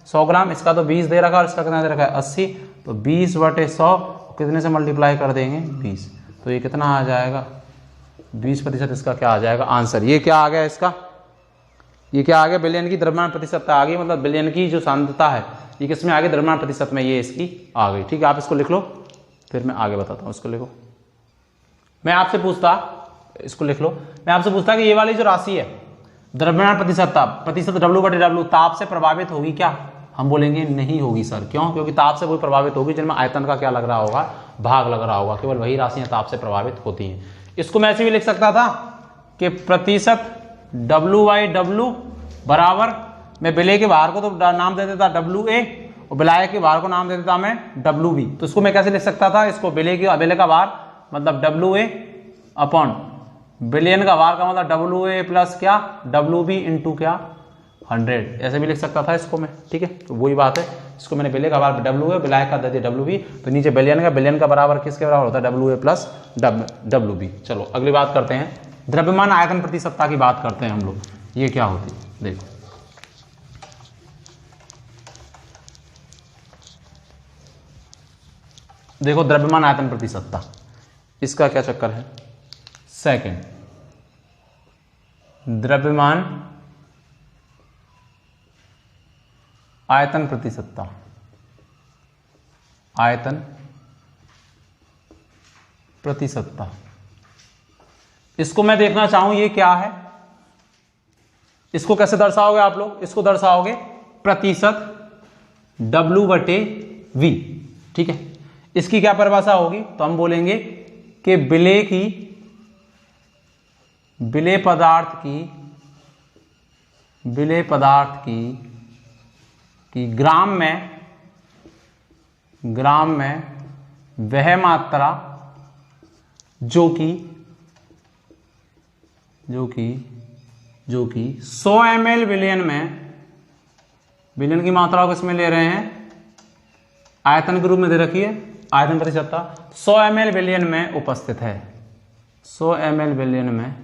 100 ग्राम। इसका तो 20 दे रखा है और इसका कितना दे रखा है 80, तो 20/100 कितने से मल्टीप्लाई कर देंगे 20, तो ये कितना आ जाएगा 20%। इसका क्या आ जाएगा आंसर, ये क्या आ गया इसका, ये क्या आ गया, विलयन की द्रव्यमान प्रतिशतता आ गई, मतलब विलयन की जो सांद्रता है ये किसमें आ गई, द्रव्यमान प्रतिशत में, ये इसकी आ गई। ठीक है, आप इसको लिख लो, फिर मैं आगे बताता हूँ। इसको लिखो, मैं आपसे पूछता, इसको लिख लो, मैं आपसे पूछता कि ये वाली जो राशि है द्रव्यमान प्रतिशतता, प्रतिशत W/W ताप से प्रभावित होगी क्या, हम बोलेंगे नहीं होगी सर। क्यों, क्योंकि ताप से कोई प्रभावित होगी जिनमें आयतन का क्या लग रहा होगा, भाग लग रहा होगा, केवल वही राशियां ताप से प्रभावित होती हैं। इसको मैं ऐसे भी लिख सकता था कि प्रतिशत W/W बराबर, मैं विलेय के भार को तो नाम दे देता WA और विलायक के भार को नाम दे देता मैं WB। तो इसको मैं कैसे लिख सकता था, इसको विलेय का भार मतलब WA अपॉन विलयन का भार का मतलब WA प्लस क्या WB इंटू क्या 100, ऐसे भी लिख सकता था इसको मैं। ठीक है, तो वही बात है, इसको मैंने विलेय का भार WA, विलायक का दे दिया WB, तो नीचे विलयन का बराबर किसके बराबर होता है, WA प्लस WB। चलो अगली बात करते हैं, द्रव्यमान आयतन प्रतिशतता की बात करते हैं हम लोग, ये क्या होती है देखो। देखो द्रव्यमान आयतन प्रतिशतता, इसका क्या चक्कर है, सेकंड द्रव्यमान आयतन प्रतिशतता, आयतन प्रतिशतता, इसको मैं देखना चाहूं ये क्या है, इसको कैसे दर्शाओगे आप लोग, इसको दर्शाओगे प्रतिशत W/V। ठीक है, इसकी क्या परिभाषा होगी, तो हम बोलेंगे कि विलेय पदार्थ की ग्राम में वह मात्रा जो कि 100 ml विलयन की मात्रा को इसमें ले रहे हैं, आयतन के रूप में दे रखी है, आयतन प्रतिशतता 100 ml विलयन में उपस्थित है, 100 ml विलयन में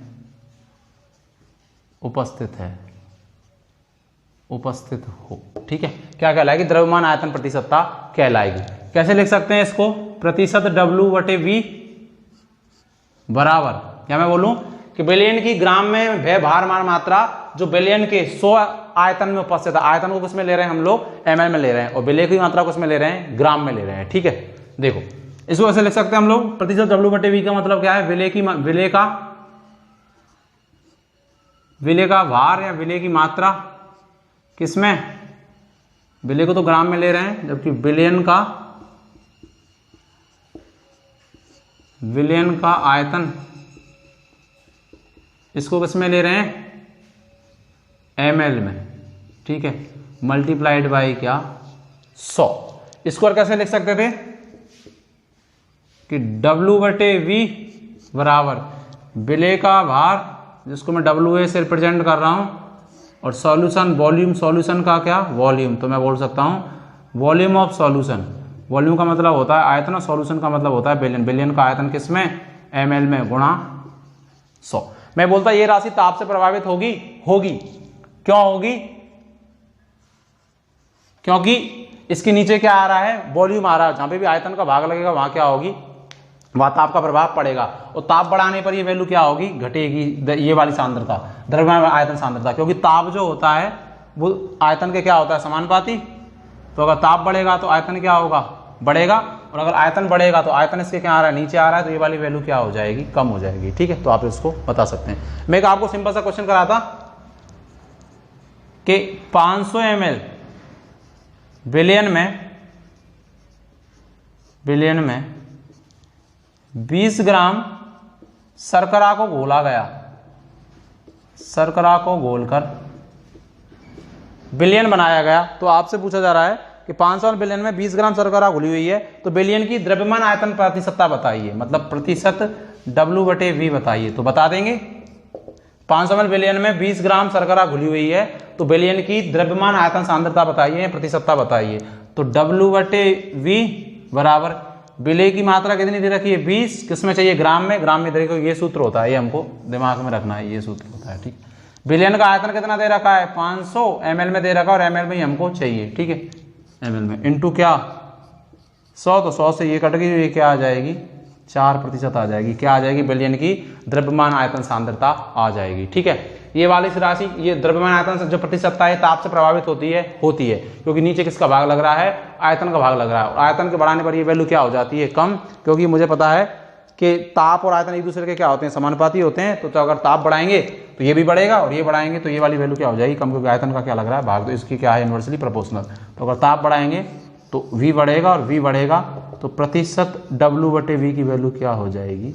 उपस्थित हो। ठीक है, क्या कहलाएगी, द्रव्यमान आयतन प्रतिशतता कहलाएगी। कैसे लिख सकते हैं इसको, प्रतिशत W/V बराबर, या मैं बोलूं कि विलयन की ग्राम में वह भार मात्रा जो विलयन के 100 आयतन में उपस्थित है। आयतन को किसमें ले रहे हैं हम लोग, ml में ले रहे हैं, और विलेय की मात्रा को किसमें ले रहे हैं, ग्राम में ले रहे हैं। ठीक है, देखो इसको ऐसे लिख सकते हैं हम लोग, प्रतिशत W/V का मतलब क्या है, विलेय का भार या विलेय की मात्रा किसमें, विलेय को तो ग्राम में ले रहे हैं, जबकि विलयन का आयतन इसको किसमें ले रहे हैं, ml में। ठीक है, मल्टीप्लाइड बाई क्या, 100। इसको और कैसे लिख सकते थे कि W/V बराबर विलेय का भार, जिसको मैं WA से रिप्रेजेंट कर रहा हूं, और सॉल्यूशन वॉल्यूम, सॉल्यूशन का क्या, वॉल्यूम, तो मैं बोल सकता हूं वॉल्यूम ऑफ सॉल्यूशन। वॉल्यूम का मतलब होता है आयतन और सॉल्यूशन का मतलब होता है बिलियन। बिलियन का आयतन किसमें, ml में, गुणा 100। मैं बोलता ये राशि ताप से प्रभावित होगी, क्यों होगी, क्योंकि इसके नीचे क्या आ रहा है, वॉल्यूम आ रहा है, जहां पे भी आयतन का भाग लगेगा वहां क्या होगी, वहां ताप का प्रभाव पड़ेगा, और ताप बढ़ाने पर ये वैल्यू क्या होगी, घटेगी, ये वाली सांद्रता, द्रव्यमान आयतन सांद्रता, क्योंकि ताप जो होता है वो आयतन के क्या होता है, समानुपाती। तो अगर ताप बढ़ेगा तो आयतन क्या होगा, बढ़ेगा, और अगर आयतन बढ़ेगा तो आयतन इसके क्या आ रहा है, नीचे आ रहा है, तो ये वाली वैल्यू क्या हो जाएगी, कम हो जाएगी। ठीक है, तो आप इसको बता सकते हैं। मैं एक आपको सिंपल सा क्वेश्चन करा था कि 500 ml विलयन में 20 ग्राम शर्करा को घोला गया, शर्करा को घोलकर विलयन बनाया गया। तो आपसे पूछा जा रहा है कि 500 विलयन में 20 ग्राम शर्करा घुली हुई है, तो विलयन की द्रव्यमान आयतन प्रतिशतता बताइए, मतलब प्रतिशत W/V बताइए। तो बता देंगे 500 ml विलयन में 20 ग्राम शर्करा घुली हुई है, तो विलयन की द्रव्यमान आयतन सांद्रता बताइए, प्रतिशतता बताइए। तो W/V बराबर विलेय की मात्रा कितनी दे रखी है, 20, किसमें चाहिए, ग्राम में, ग्राम में देखो ये सूत्र होता है, ये हमको दिमाग में रखना है, ये सूत्र होता है। ठीक, विलयन का आयतन कितना दे रखा है, 500 ml में दे रखा है, और ml में ही हमको चाहिए। ठीक है, ml में इंटू क्या 100, तो 100 से ये कट गई, ये क्या आ जाएगी, 4% आ जाएगी, क्या आ जाएगी, विलयन की द्रव्यमान आयतन सांद्रता आ जाएगी। ठीक है, ये वाली राशि, ये द्रव्यमान आयतन से जो प्रतिशतता है ताप से प्रभावित होती है, क्योंकि नीचे किसका भाग लग रहा है, आयतन का भाग लग रहा है, और आयतन के बढ़ाने पर ये वैल्यू क्या हो जाती है, कम, क्योंकि मुझे पता है कि ताप और आयतन एक दूसरे के क्या होते हैं, समानुपाती होते हैं। तो अगर ताप बढ़ाएंगे तो ये भी बढ़ेगा, और ये बढ़ाएंगे तो ये वाली वैल्यू क्या हो जाएगी, कम, क्योंकि आयतन का क्या लग रहा है, भाग, तो इसकी क्या है, इनवर्सली प्रोपोर्शनल। तो अगर ताप बढ़ाएंगे तो V बढ़ेगा, और V बढ़ेगा तो प्रतिशत W/V की वैल्यू क्या हो जाएगी,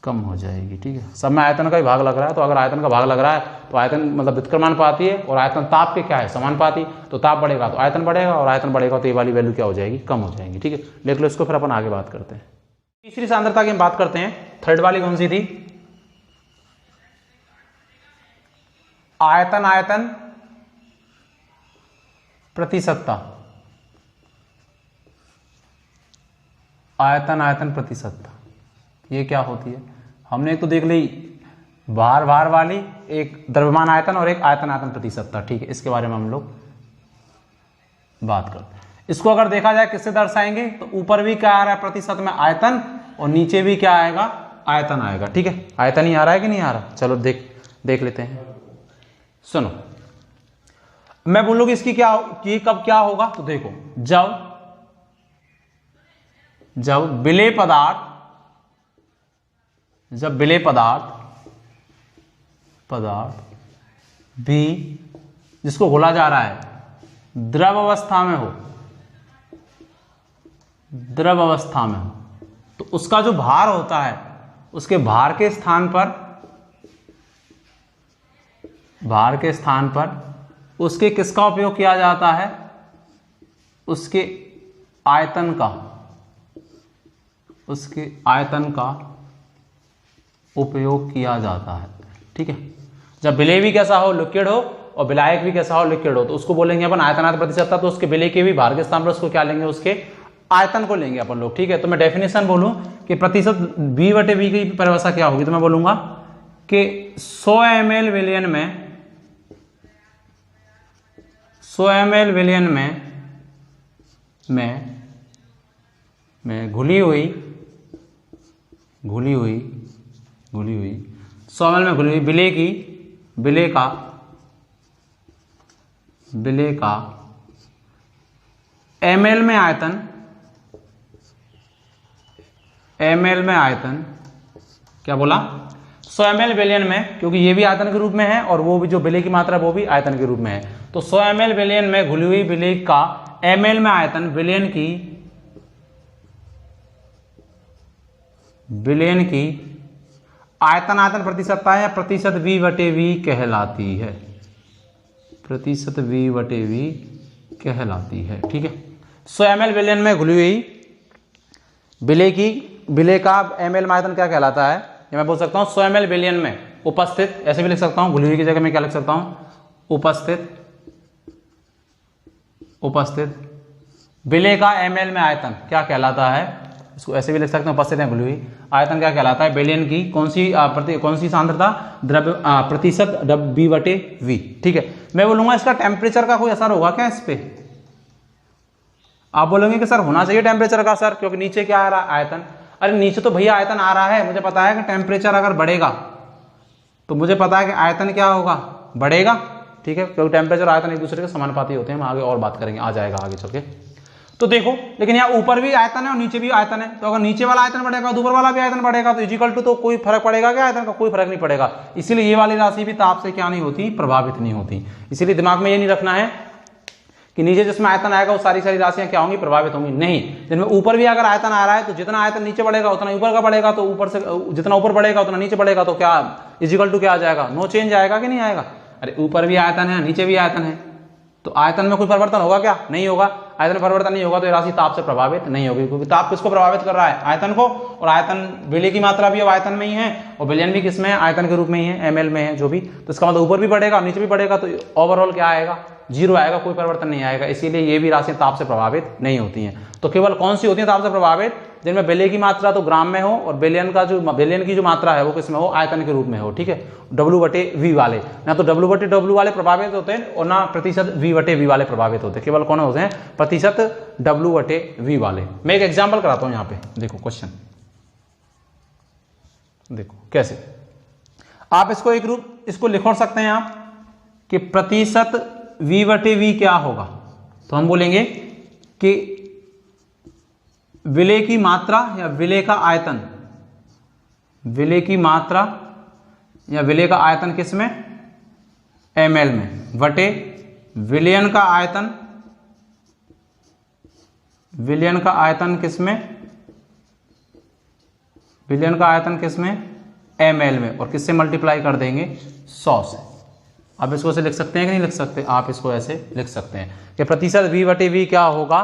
कम हो जाएगी। ठीक है, सब में आयतन का ही भाग लग रहा है, तो अगर आयतन का भाग लग रहा है तो आयतन मतलब व्युत्क्रमानुपाती है, और आयतन ताप के क्या है, समानुपाती। तो ताप बढ़ेगा तो आयतन बढ़ेगा, और आयतन बढ़ेगा तो ये वाली वैल्यू क्या हो जाएगी, कम हो जाएगी। ठीक है, लिख लो इसको, फिर अपन आगे बात करते हैं। तीसरी सांद्रता की हम बात करते हैं, थर्ड वाली कौन सी थी, आयतन प्रतिशतता, आयतन प्रतिशतता, ये क्या होती है, हमने एक तो देख ली भार वाली, एक द्रव्यमान आयतन और एक आयतन प्रतिशतता। ठीक है, इसके बारे में हम लोग बात करते हैं। इसको अगर देखा जाए किससे दर्शाएंगे, तो ऊपर भी क्या आ रहा है, प्रतिशत में आयतन, और नीचे भी क्या आएगा, आयतन आएगा। ठीक है, आयतन ही आ रहा है कि नहीं आ रहा, चलो देख लेते हैं। सुनो, मैं बोलूंगी इसकी क्या, ये कब क्या होगा, तो देखो जब विलेय पदार्थ भी, जिसको घोला जा रहा है, द्रव अवस्था में हो, तो उसका जो भार होता है, उसके भार के स्थान पर उसके किसका उपयोग किया जाता है, उसके आयतन का उपयोग किया जाता है। ठीक है, जब विलेय भी कैसा हो, लिक्विड हो, और विलायक भी कैसा हो, लिक्विड हो, तो उसको बोलेंगे अपन आयतनात् प्रतिशतता। तो उसके विलेय के भी भार के स्थान पर उसको क्या लेंगे, उसके आयतन को लेंगे अपन लोग। ठीक है, तो मैं डेफिनेशन बोलूं कि प्रतिशत V/V की परिभाषा क्या होगी, तो मैं बोलूंगा कि 100 ml विलयन में घुली हुई 100 ml में घुली हुई विलेय का विलेय का ml में आयतन, ml में आयतन क्या बोला 100 ml विलयन में, क्योंकि ये भी आयतन के रूप में है और वो भी जो विलेय की मात्रा वो भी आयतन के रूप में है। तो 100 ml विलयन में घुली हुई विलेय का ml में आयतन विलयन की आयतन आयतन प्रतिशतता या प्रतिशत V/V कहलाती है, प्रतिशत V/V कहलाती है। ठीक है, 100 ml विलयन में घुली हुई विलेय का ml में आयतन क्या कहलाता है, ये मैं बोल सकता हूँ 100 ml विलयन में उपस्थित, ऐसे भी लिख सकता हूँ, घुली हुई की जगह में क्या लिख सकता हूँ, उपस्थित विलेय का ml में आयतन क्या कहलाता है, इसको ऐसे भी लिख सकते हैं, उपस्थित है घुली हुई आयतन क्या कहलाता है, विलयन की कौन सी सांद्रता, द्रव्य प्रतिशत V/V। ठीक है, मैं बोलूंगा इसका टेम्परेचर का कोई असर होगा क्या इस पे, आप बोलोगे कि सर होना चाहिए टेम्परेचर का असर, क्योंकि नीचे क्या आ रहा है आयतन। अरे नीचे तो भैया आयतन आ रहा है, मुझे पता है कि टेम्परेचर अगर बढ़ेगा तो मुझे पता है कि आयतन क्या होगा, बढ़ेगा। ठीक है, क्योंकि टेम्परेचर आयतन एक दूसरे के समानुपाती होते हैं, हम आगे और बात करेंगे, आ जाएगा आगे चल के। तो देखो, लेकिन यहाँ ऊपर भी आयतन है और नीचे भी आयतन है, तो अगर नीचे वाला आयतन बढ़ेगा तो ऊपर वाला भी आयतन बढ़ेगा, तो इजिकल टू तो कोई फर्क पड़ेगा क्या, आयतन का कोई फर्क नहीं पड़ेगा। इसीलिए ये वाली राशि भी ताप से क्या नहीं होती, प्रभावित नहीं होती। इसीलिए दिमाग में ये नहीं रखना है कि नीचे जिसमें आयतन आएगा वो सारी राशियां क्या होंगी, प्रभावित होंगी, नहीं। जिनमें ऊपर भी अगर आयतन आ रहा है तो जितना आयतन नीचे बढ़ेगा उतना ऊपर का बढ़ेगा, तो ऊपर से जितना ऊपर बढ़ेगा उतना नीचे बढ़ेगा, तो क्या इजिकल टू क्या आ जाएगा, नो चेंज आएगा कि नहीं आएगा। अरे ऊपर भी आयतन है नीचे भी आयतन है, तो आयतन में कोई परिवर्तन होगा क्या, नहीं होगा। आयतन परिवर्तन नहीं होगा तो ये राशि ताप से प्रभावित नहीं होगी, क्योंकि ताप किसको प्रभावित कर रहा है, आयतन को। और आयतन विलेय की मात्रा भी अब आयतन में ही है और विलयन भी किसमें है, आयतन के रूप में ही है, ml में है जो भी। तो इसका मतलब ऊपर भी बढ़ेगा नीचे भी बढ़ेगा, तो ओवरऑल क्या आएगा, 0 आएगा, कोई परिवर्तन नहीं आएगा। इसीलिए ये भी राशियां ताप से प्रभावित नहीं होती हैं। तो केवल कौन सी होती है ताप से प्रभावित, जिनमें विलेय की मात्रा तो ग्राम में हो और विलयन की जो मात्रा है वो किसमें हो, आयतन के रूप में हो। ठीक है, W/V वाले, ना तो W/W वाले प्रभावित होते हैं और ना प्रतिशत V/V वाले प्रभावित होते हैं, केवल कौन होते हैं, प्रतिशत W/V वाले। मैं एक एग्जाम्पल कराता हूं यहाँ पे, देखो क्वेश्चन, देखो कैसे आप इसको लिख सकते हैं आप कि प्रतिशत V/V क्या होगा। तो हम बोलेंगे कि विलेय की मात्रा या विलेय का आयतन, विलेय की मात्रा या विलेय का आयतन किसमें, ml में, वटे विलयन का आयतन, विलयन का आयतन किसमें, विलयन का आयतन किसमें, ml में, और किससे मल्टीप्लाई कर देंगे, 100 से। आप इसको ऐसे लिख सकते हैं कि नहीं लिख सकते, आप इसको ऐसे लिख सकते हैं कि प्रतिशत V/V क्या होगा,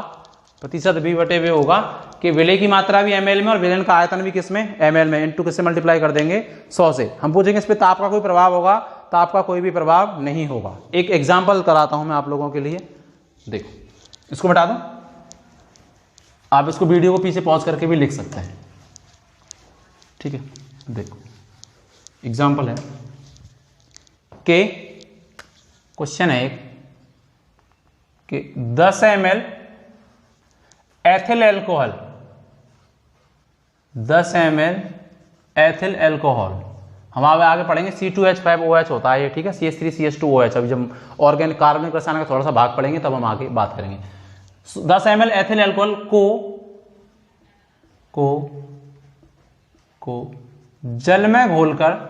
प्रतिशत V/V होगा कि विलेय की मात्रा भी ml में और विलयन का आयतन भी किसमें, ml में, इनटू किससे मल्टीप्लाई कर देंगे, 100 से। हम पूछेंगे इस पे ताप का कोई प्रभाव होगा, ताप का कोई भी प्रभाव नहीं होगा। एक एग्जाम्पल कराता हूं मैं आप लोगों के लिए, देखो इसको मिटा दो, आप इसको वीडियो को पीछे पॉज करके भी लिख सकते हैं। ठीक है, देखो एग्जाम्पल है कि क्वेश्चन है एक कि 10 ml ethyl alcohol, 10 ml ethyl alcohol, हम आगे पढ़ेंगे C2H5OH होता है ये। ठीक है, CH3CH2OH, अभी जब ऑर्गेनिक कार्बनिक रसायन का थोड़ा सा भाग पढ़ेंगे तब हम आगे बात करेंगे। 10 ml एथिल एल्कोहल को जल में घोलकर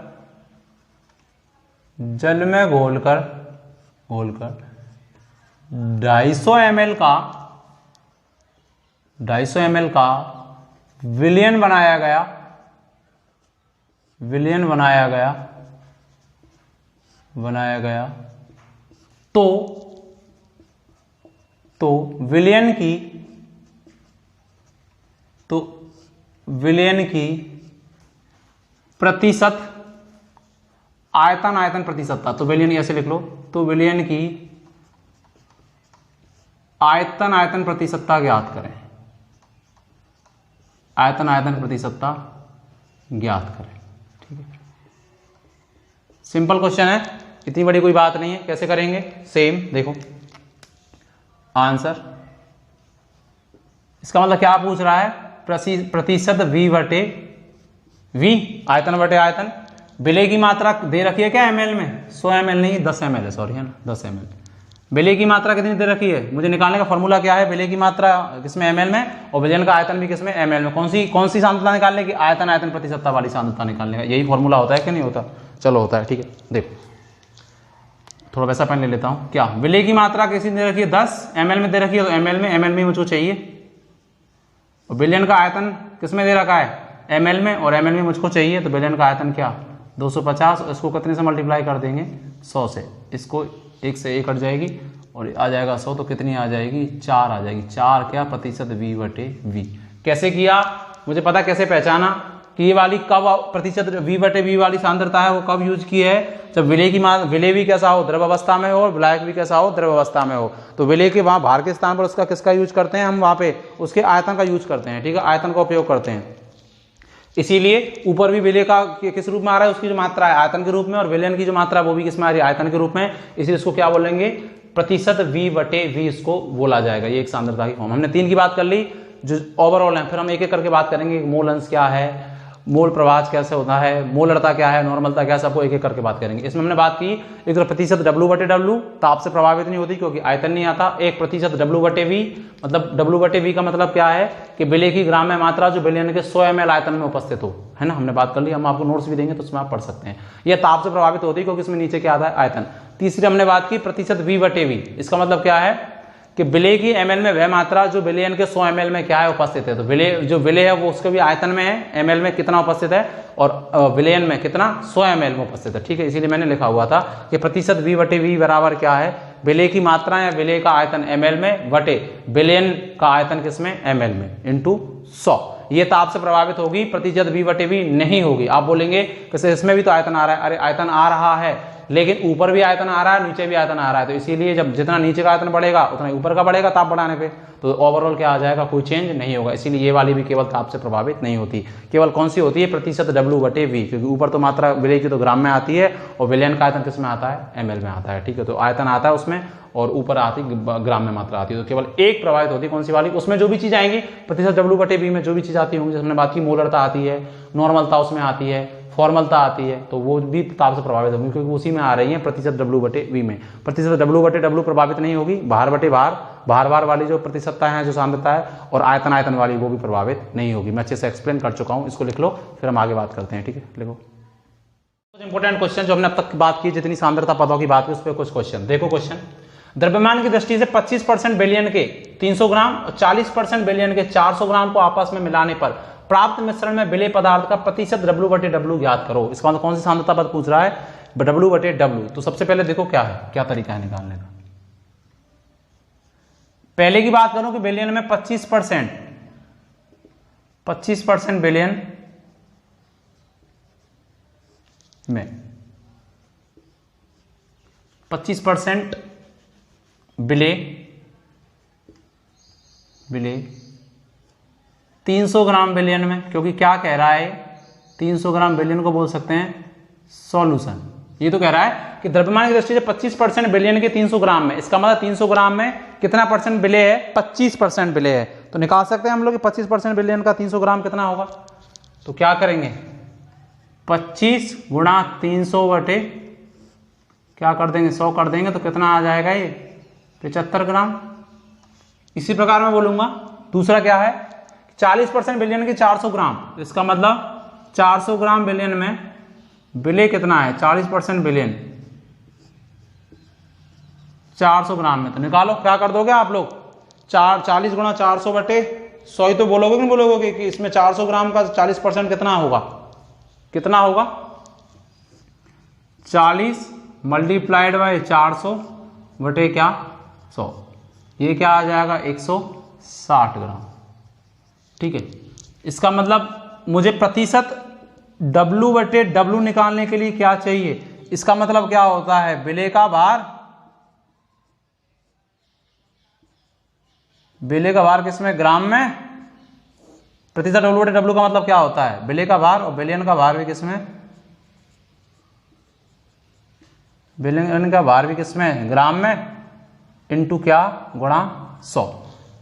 250 ml का विलयन बनाया गया, तो विलयन की प्रतिशत आयतन प्रतिशतता, तो विलयन ऐसे लिख लो, तो विलयन की आयतन प्रतिशतता ज्ञात करें, आयतन प्रतिशतता ज्ञात करें। ठीक है, सिंपल क्वेश्चन है, इतनी बड़ी कोई बात नहीं है। कैसे करेंगे, सेम देखो आंसर, इसका मतलब क्या पूछ रहा है, प्रतिशत V/V, आयतन बटे आयतन, विलेय की मात्रा दे रखी है क्या ml में, 100 ml नहीं 10 ml है, सॉरी है ना, 10 ml, विलय की मात्रा कितनी दे रखी है, मुझे निकालने का फॉर्मूला क्या है, विलय की मात्रा किसमें ml में और विलयन का आयतन भी किसमें ml में। कौन सी सांद्रता निकालने की, आयतन प्रतिशतता वाली सांद्रता निकालने का, यही फॉर्मूला होता है कि नहीं होता, चलो होता है, ठीक है। देखो थोड़ा वैसा पेन ले लेता हूं, क्या विलय की मात्रा किसी दे रखी है 10 ml में दे रखी है, तो ml में मुझको चाहिए, और विलयन का आयतन किसमें दे रखा है ml में, और ml में मुझको चाहिए, तो विलयन का आयतन क्या 250, इसको कितने से मल्टीप्लाई कर देंगे 100 से, इसको 1 से 1 कट जाएगी और आ जाएगा 100, तो कितनी आ जाएगी 4 आ जाएगी, 4 क्या प्रतिशत v/v। कैसे किया, मुझे पता कैसे पहचाना कि ये वाली कब प्रतिशत v/v वाली सांद्रता है वो कब यूज की है, जब विलय भी कैसा हो द्रव अवस्था में हो और विलायक भी कैसा हो द्रव अवस्था में हो, तो विलय के वहां भार के स्थान पर उसका किसका यूज करते हैं हम, वहां पे उसके आयतन का यूज करते हैं, ठीक है, आयतन का उपयोग करते हैं। इसीलिए ऊपर भी विलय का किस रूप में आ रहा है, उसकी जो मात्रा है आयतन के रूप में, और विलयन की जो मात्रा वो भी किस में आ रही है आयतन के रूप में, इसलिए इसको क्या बोलेंगे प्रतिशत v/v इसको बोला जाएगा। ये एक सांद्रता की फॉर्म, हमने 3 की बात कर ली जो ओवरऑल है, फिर हम एक एक करके बात करेंगे मोल अंश क्या है, मोल प्रवाह कैसे होता है, मोलरता क्या है, नॉर्मलता क्या है, सबको एक एक करके बात करेंगे। इसमें हमने बात की एक तो प्रतिशत W/W ताप से प्रभावित नहीं होती क्योंकि आयतन नहीं आता, एक प्रतिशत W/V, मतलब W/V का मतलब क्या है कि विलय की ग्राम में मात्रा जो विलयन के 100 ml आयतन में उपस्थित हो, है ना, हमने बात कर ली, हम आपको नोट्स भी देंगे तो उसमें आप पढ़ सकते हैं। यह ताप से प्रभावित होती है क्योंकि इसमें नीचे क्या आता है आयतन। तीसरी हमने बात की प्रतिशत v/v, इसका मतलब क्या है कि विलय की ml में वह मात्रा जो विलयन के 100 ml में क्या है उपस्थित है, तो विलय है वो उसके भी आयतन में है ml में कितना उपस्थित है, और विलयन में कितना 100 ml में उपस्थित है, ठीक है। इसीलिए मैंने लिखा हुआ था कि प्रतिशत v/v बराबर क्या है, विलय की मात्रा या विलय का आयतन ml में बटे विलयन का आयतन किसमें ml में इंटू 100। ये ताप से प्रभावित होगी, प्रतिशत v/v नहीं होगी। आप बोलेंगे कैसे, इसमें भी तो आयतन आ रहा है, अरे आयतन आ रहा है लेकिन ऊपर भी आयतन आ रहा है नीचे भी आयतन आ रहा है, तो इसीलिए जब जितना नीचे का आयतन बढ़ेगा उतना ऊपर का बढ़ेगा ताप बढ़ाने पे, तो ओवरऑल क्या आ जाएगा कोई चेंज नहीं होगा। इसीलिए ये वाली भी केवल ताप से प्रभावित नहीं होती, केवल कौन सी होती है प्रतिशत W/v, क्योंकि ऊपर तो मात्रा विलय की तो ग्राम में आती है और विलयन का आयतन किसमें आता है ml में आता है, ठीक है। तो आयतन आता है उसमें और ऊपर आती ग्राम में मात्रा आती है, तो केवल एक प्रभावित होती है कौन सी वाली, उसमें जो भी चीज आएंगी प्रतिशत W/v में जो भी चीज आती होंगी, जैसे हमने बात की मोलरता आती है, नॉर्मलता उसमें आती है, फॉर्मलता आती है, तो वो भी ताप से प्रभावित होगी क्योंकि उसी में आ रही है प्रतिशत W/v में। प्रतिशत W/W प्रभावित नहीं होगी, भार वाली जो प्रतिशतता है जो सांद्रता है, और आयतन वाली वो भी प्रभावित नहीं होगी। मैं अच्छे से एक्सप्लेन कर चुका हूं, इसको लिख लो फिर हम आगे बात करते हैं, ठीक है। लिखो कुछ इंपॉर्टेंट क्वेश्चन जो हमने अब तक बात की, जितनी सांद्रता पदों की बात की उस पर कुछ क्वेश्चन देखो। क्वेश्चन, द्रव्यमान की दृष्टि से 25% विलयन के 300 ग्राम और 40% विलयन के 400 ग्राम को आपस में मिलाने पर प्राप्त मिश्रण में विलय पदार्थ का प्रतिशत W/W ज्ञात करो। इसका मतलब कौन सी सांद्रता पद पूछ रहा है, W/W। तो सबसे पहले देखो क्या है, क्या तरीका है निकालने का। पहले की बात करूं कि विलयन में 25% विलयन में 25% विलय 300 ग्राम विलयन में, क्योंकि क्या कह रहा है 300 ग्राम विलयन को बोल सकते हैं सॉल्यूशन। ये तो कह रहा है कि द्रव्यमान की दृष्टि से 25% विलयन के 300 ग्राम में, इसका मतलब 300 ग्राम में कितना परसेंट विलय है, 25% विलय है। तो निकाल सकते हैं हम लोग कि 25% विलयन का 300 ग्राम कितना होगा। तो क्या करेंगे 25 गुणा 300 बटे क्या कर देंगे 100 कर देंगे, तो कितना आ जाएगा ये 75 ग्राम। इसी प्रकार मैं बोलूंगा दूसरा क्या है 40% विलयन के 400 ग्राम, इसका मतलब 400 ग्राम विलयन में विलय कितना है 40% विलयन 400 ग्राम में, तो निकालो क्या कर दोगे आप लोग 40 गुणा 400 बटे 100 ही तो बोलोगे कि नहीं बोलोगे कि इसमें 400 ग्राम का 40% कितना होगा, कितना होगा 40 मल्टीप्लाइड बाय 400 बटे क्या 100, ये क्या आ जाएगा 160 ग्राम, ठीक है। इसका मतलब मुझे प्रतिशत W/W निकालने के लिए क्या चाहिए, इसका मतलब क्या होता है विलय का भार किसमें ग्राम में, प्रतिशत W/W का मतलब क्या होता है विलय का भार, और विलयन का भार भी किसमें, विलयन का भार भी किसमें ग्राम में, इंटू क्या गुणा 100।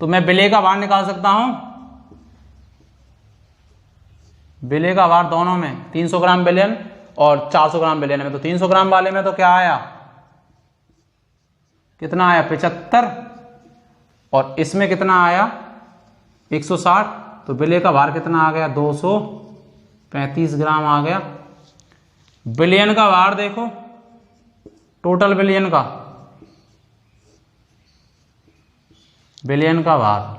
तो मैं विलय का भार निकाल सकता हूं, विलय का भार दोनों में 300 ग्राम विलयन और 400 ग्राम विलयन में, तो 300 ग्राम वाले में तो क्या आया कितना आया 75, और इसमें कितना आया 160, तो बिले का भार कितना आ गया 235 ग्राम आ गया। बिलियन का भार देखो, टोटल बिलियन का, बिलियन का भार,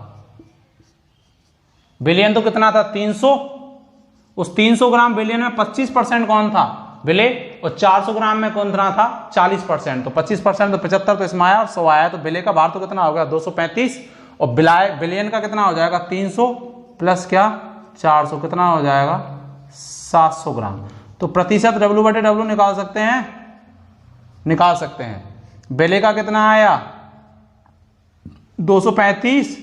बिलियन तो कितना था 300, उस 300 ग्राम बिलियन में 25% कौन था बिले, और 400 ग्राम में कौन था 40%, तो 25% तो 75 तो इसमें आया और 100 आया, तो बिले का भार तो कितना हो गया 235, और बिलियन का कितना हो जाएगा 300 प्लस क्या 400, कितना हो जाएगा 700 ग्राम। तो प्रतिशत W/W निकाल सकते हैं, निकाल सकते हैं। बिले का कितना आया 235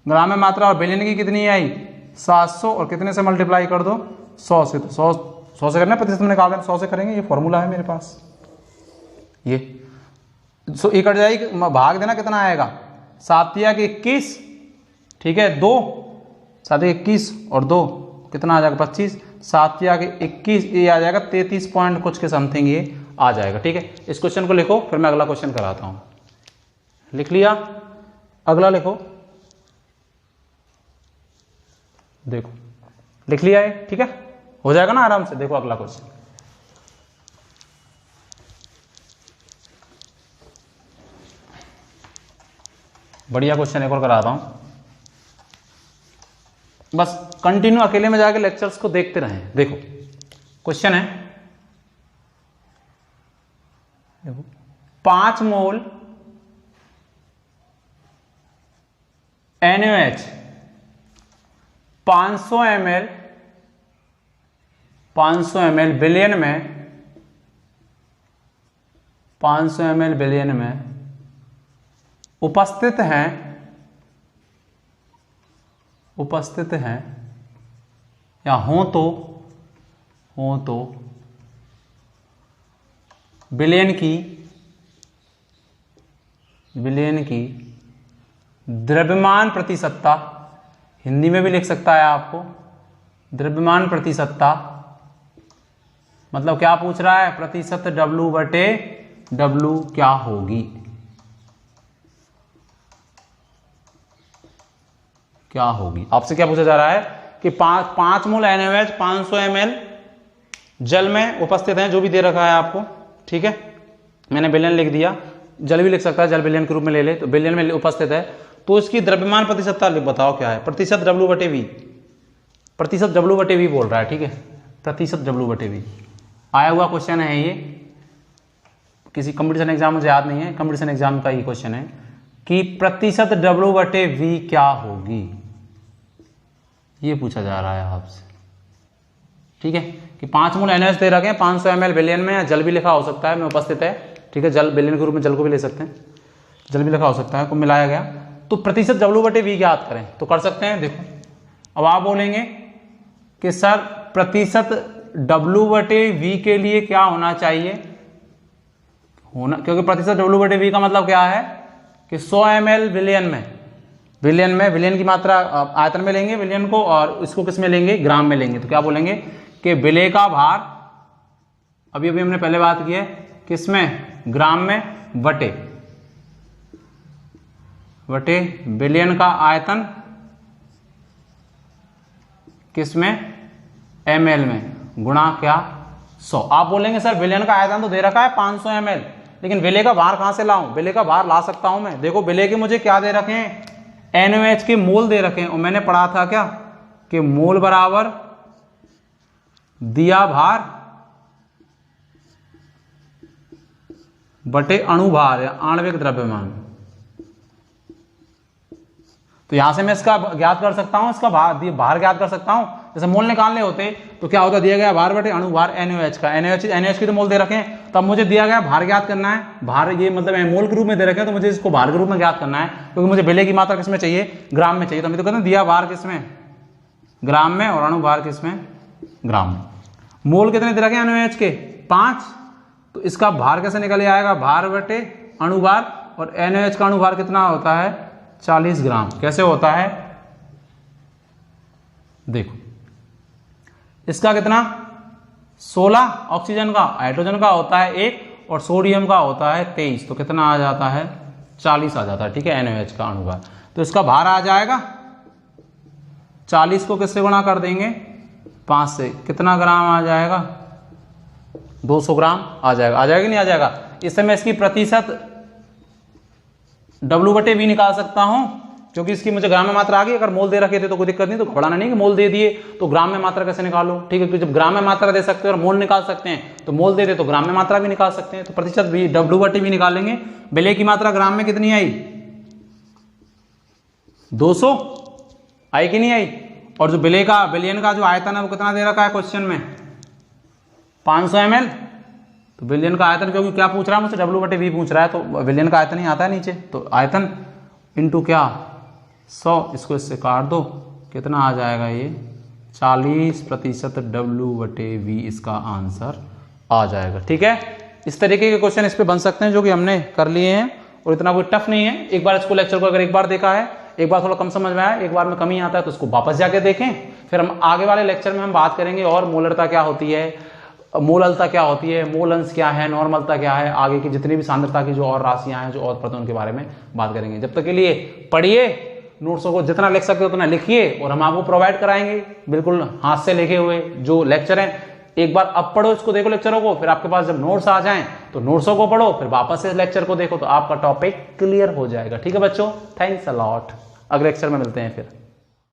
ग्राम में मात्रा, और बिलियन की कितनी आई 700, और कितने से मल्टीप्लाई कर दो 100 से, तो 100 से करना प्रतिशत में निकाल दें, 100 से करेंगे, ये फॉर्मूला है मेरे पास, ये सो ये कट जाएगी, भाग देना कितना आएगा 7 या 21, ठीक है 2 7 21 और 2 कितना आ जाएगा 25, 7 या 21 ये आ जाएगा 33 पॉइंट कुछ के समथिंग ये आ जाएगा। ठीक है, इस क्वेश्चन को लिखो, फिर मैं अगला क्वेश्चन कराता हूं। लिख लिया, अगला लिखो, देखो लिख लिया है, ठीक है हो जाएगा ना आराम से। देखो अगला क्वेश्चन, बढ़िया क्वेश्चन एक और कराता हूं, बस कंटिन्यू अकेले में जाके लेक्चर्स को देखते रहें। देखो क्वेश्चन है, देखो 5 मोल NaOH 500 ml बिलियन में, 500 ml बिलियन में उपस्थित हैं या हो तो बिलियन की द्रव्यमान प्रतिशतता, हिंदी में भी लिख सकता है आपको, द्रव्यमान प्रतिशतता मतलब क्या पूछ रहा है, प्रतिशत W/W क्या होगी, क्या होगी। आपसे क्या पूछा जा रहा है कि 5 मोल NaOH 500 ml जल में उपस्थित हैं, जो भी दे रखा है आपको, ठीक है मैंने बिलियन लिख दिया, जल भी लिख सकता है, जल बिलियन के रूप में ले ले, तो बिलियन में उपस्थित है, तो इसकी द्रव्यमान प्रतिशतता बताओ क्या है, प्रतिशत W/V, प्रतिशत W/V बोल रहा है, ठीक है प्रतिशत W/V आया हुआ क्वेश्चन है ये, किसी कंपटीशन एग्जाम मुझे याद नहीं है, कंपटीशन एग्जाम का ये क्वेश्चन है कि प्रतिशत W/V क्या होगी, ये पूछा जा रहा है आपसे, ठीक है कि 5 मोल NaOH दे रखे हैं 500 ml बिलियन में, या जल भी लिखा हो सकता है में उपस्थित है, ठीक है जल बिलियन के रूप में जल को भी ले सकते हैं, जल भी लिखा हो सकता है, को मिलाया गया, तो प्रतिशत W/V ज्ञात करें, तो कर सकते हैं। देखो अब आप बोलेंगे कि सर प्रतिशत W/V के लिए क्या होना चाहिए, क्योंकि प्रतिशत W/V का मतलब क्या है कि 100 ml बिलियन की मात्रा आयतन में लेंगे बिलियन को, और इसको किस में लेंगे ग्राम में लेंगे, तो क्या बोलेंगे कि बिले का भार, अभी हमने पहले बात की है किस में ग्राम में, बटे बिलियन का आयतन किस में ml में, गुणा क्या 100। आप बोलेंगे सर बिलियन का आयतन तो दे रखा है 500 ml, लेकिन बिले का भार कहां से लाऊं, बिले का भार ला सकता हूं मैं, देखो बिले के मुझे क्या दे रखे हैं NaOH के मोल दे रखे हैं, और मैंने पढ़ा था क्या कि मोल बराबर दिया भार बटे अणुभार या आणविक द्रव्यमान, तो यहां से मैं इसका ज्ञात कर सकता हूं, इसका भार ज्ञात कर सकता हूं। जैसे मोल निकालने होते तो क्या होता, दिया गया भार बटे अणुभार NaOH का, NaOH की तो मोल दे रखे हैं, तब मुझे दिया गया भार ज्ञात करना है, भार ये मतलब मोल के रूप में दे रखे हैं, तो मुझे इसको भार के रूप में ज्ञात करना है, क्योंकि मुझे बिले की मात्रा किसमें चाहिए ग्राम में चाहिए, तो मैं तो कहते हैं दिया भार किसमें ग्राम में, और अणुभार किसमें ग्राम में। मोल कितने दे रखे हैं NaOH के 5, तो इसका भार कैसे निकल आएगा, भार बटे अणुभार, और NaOH का अणुभार कितना होता है 40 ग्राम, कैसे होता है देखो, इसका कितना 16 ऑक्सीजन का, हाइड्रोजन का होता है 1, और सोडियम का होता है 23, तो कितना आ जाता है 40 आ जाता है, ठीक है, NaOH का अणु का। तो इसका भार आ जाएगा 40 को किससे गुणा कर देंगे 5 से, कितना ग्राम आ जाएगा 200 ग्राम आ जाएगा। आ जाएगा नहीं आ जाएगा। इससे मैं इसकी प्रतिशत W/V निकाल सकता हूं, क्योंकि इसकी मुझे ग्राम में मात्रा आ गई। अगर मोल दे रखे थे तो कोई दिक्कत नहीं, तो घबराना नहीं कि मोल दे दिए तो ग्राम में मात्रा कैसे निकालो, ठीक है। तो जब ग्राम में मात्रा दे सकते हैं और मोल निकाल सकते हैं, तो मोल दे दे तो ग्राम में मात्रा भी निकाल सकते हैं। तो प्रतिशत भी W/V निकालेंगे। विलेय की मात्रा ग्राम में कितनी आई 200 आई कि नहीं आई। और जो विलयन का जो आयतन है वो कितना दे रखा है क्वेश्चन में 500 ml। तो विलयन का आयतन, क्योंकि क्या पूछ रहा है मुझसे W/V पूछ रहा है, तो विलयन का आयतन ही आता है नीचे। तो आयतन इंटू क्या 100, इसको इससे काट दो, कितना आ जाएगा ये 40% W/V इसका आंसर आ जाएगा, ठीक है। इस तरीके के क्वेश्चन इस पे बन सकते हैं जो कि हमने कर लिए हैं, और इतना कोई टफ नहीं है। एक बार इसको लेक्चर को अगर एक बार देखा है, एक बार थोड़ा कम समझ में आया, एक बार में कमी आता है, तो उसको वापस जाके देखें। फिर हम आगे वाले लेक्चर में हम बात करेंगे और मोलरता क्या होती है, मोललता क्या होती है, मोल अंश क्या है, नॉर्मलता क्या है, आगे की जितनी भी सांद्रता की जो और राशियां हैं जो और पता उनके बारे में बात करेंगे। जब तक के लिए पढ़िए, नोट्सों को जितना लिख सकते हो उतना लिखिए, और हम आपको प्रोवाइड कराएंगे बिल्कुल हाथ से लिखे हुए जो लेक्चर हैं। एक बार अब पढ़ो, इसको देखो लेक्चरों को, फिर आपके पास जब नोट्स आ जाएं तो नोट्सों को पढ़ो, फिर वापस से लेक्चर को देखो, तो आपका टॉपिक क्लियर हो जाएगा, ठीक है बच्चों। Thanks a lot. अगले लेक्चर में मिलते हैं फिर।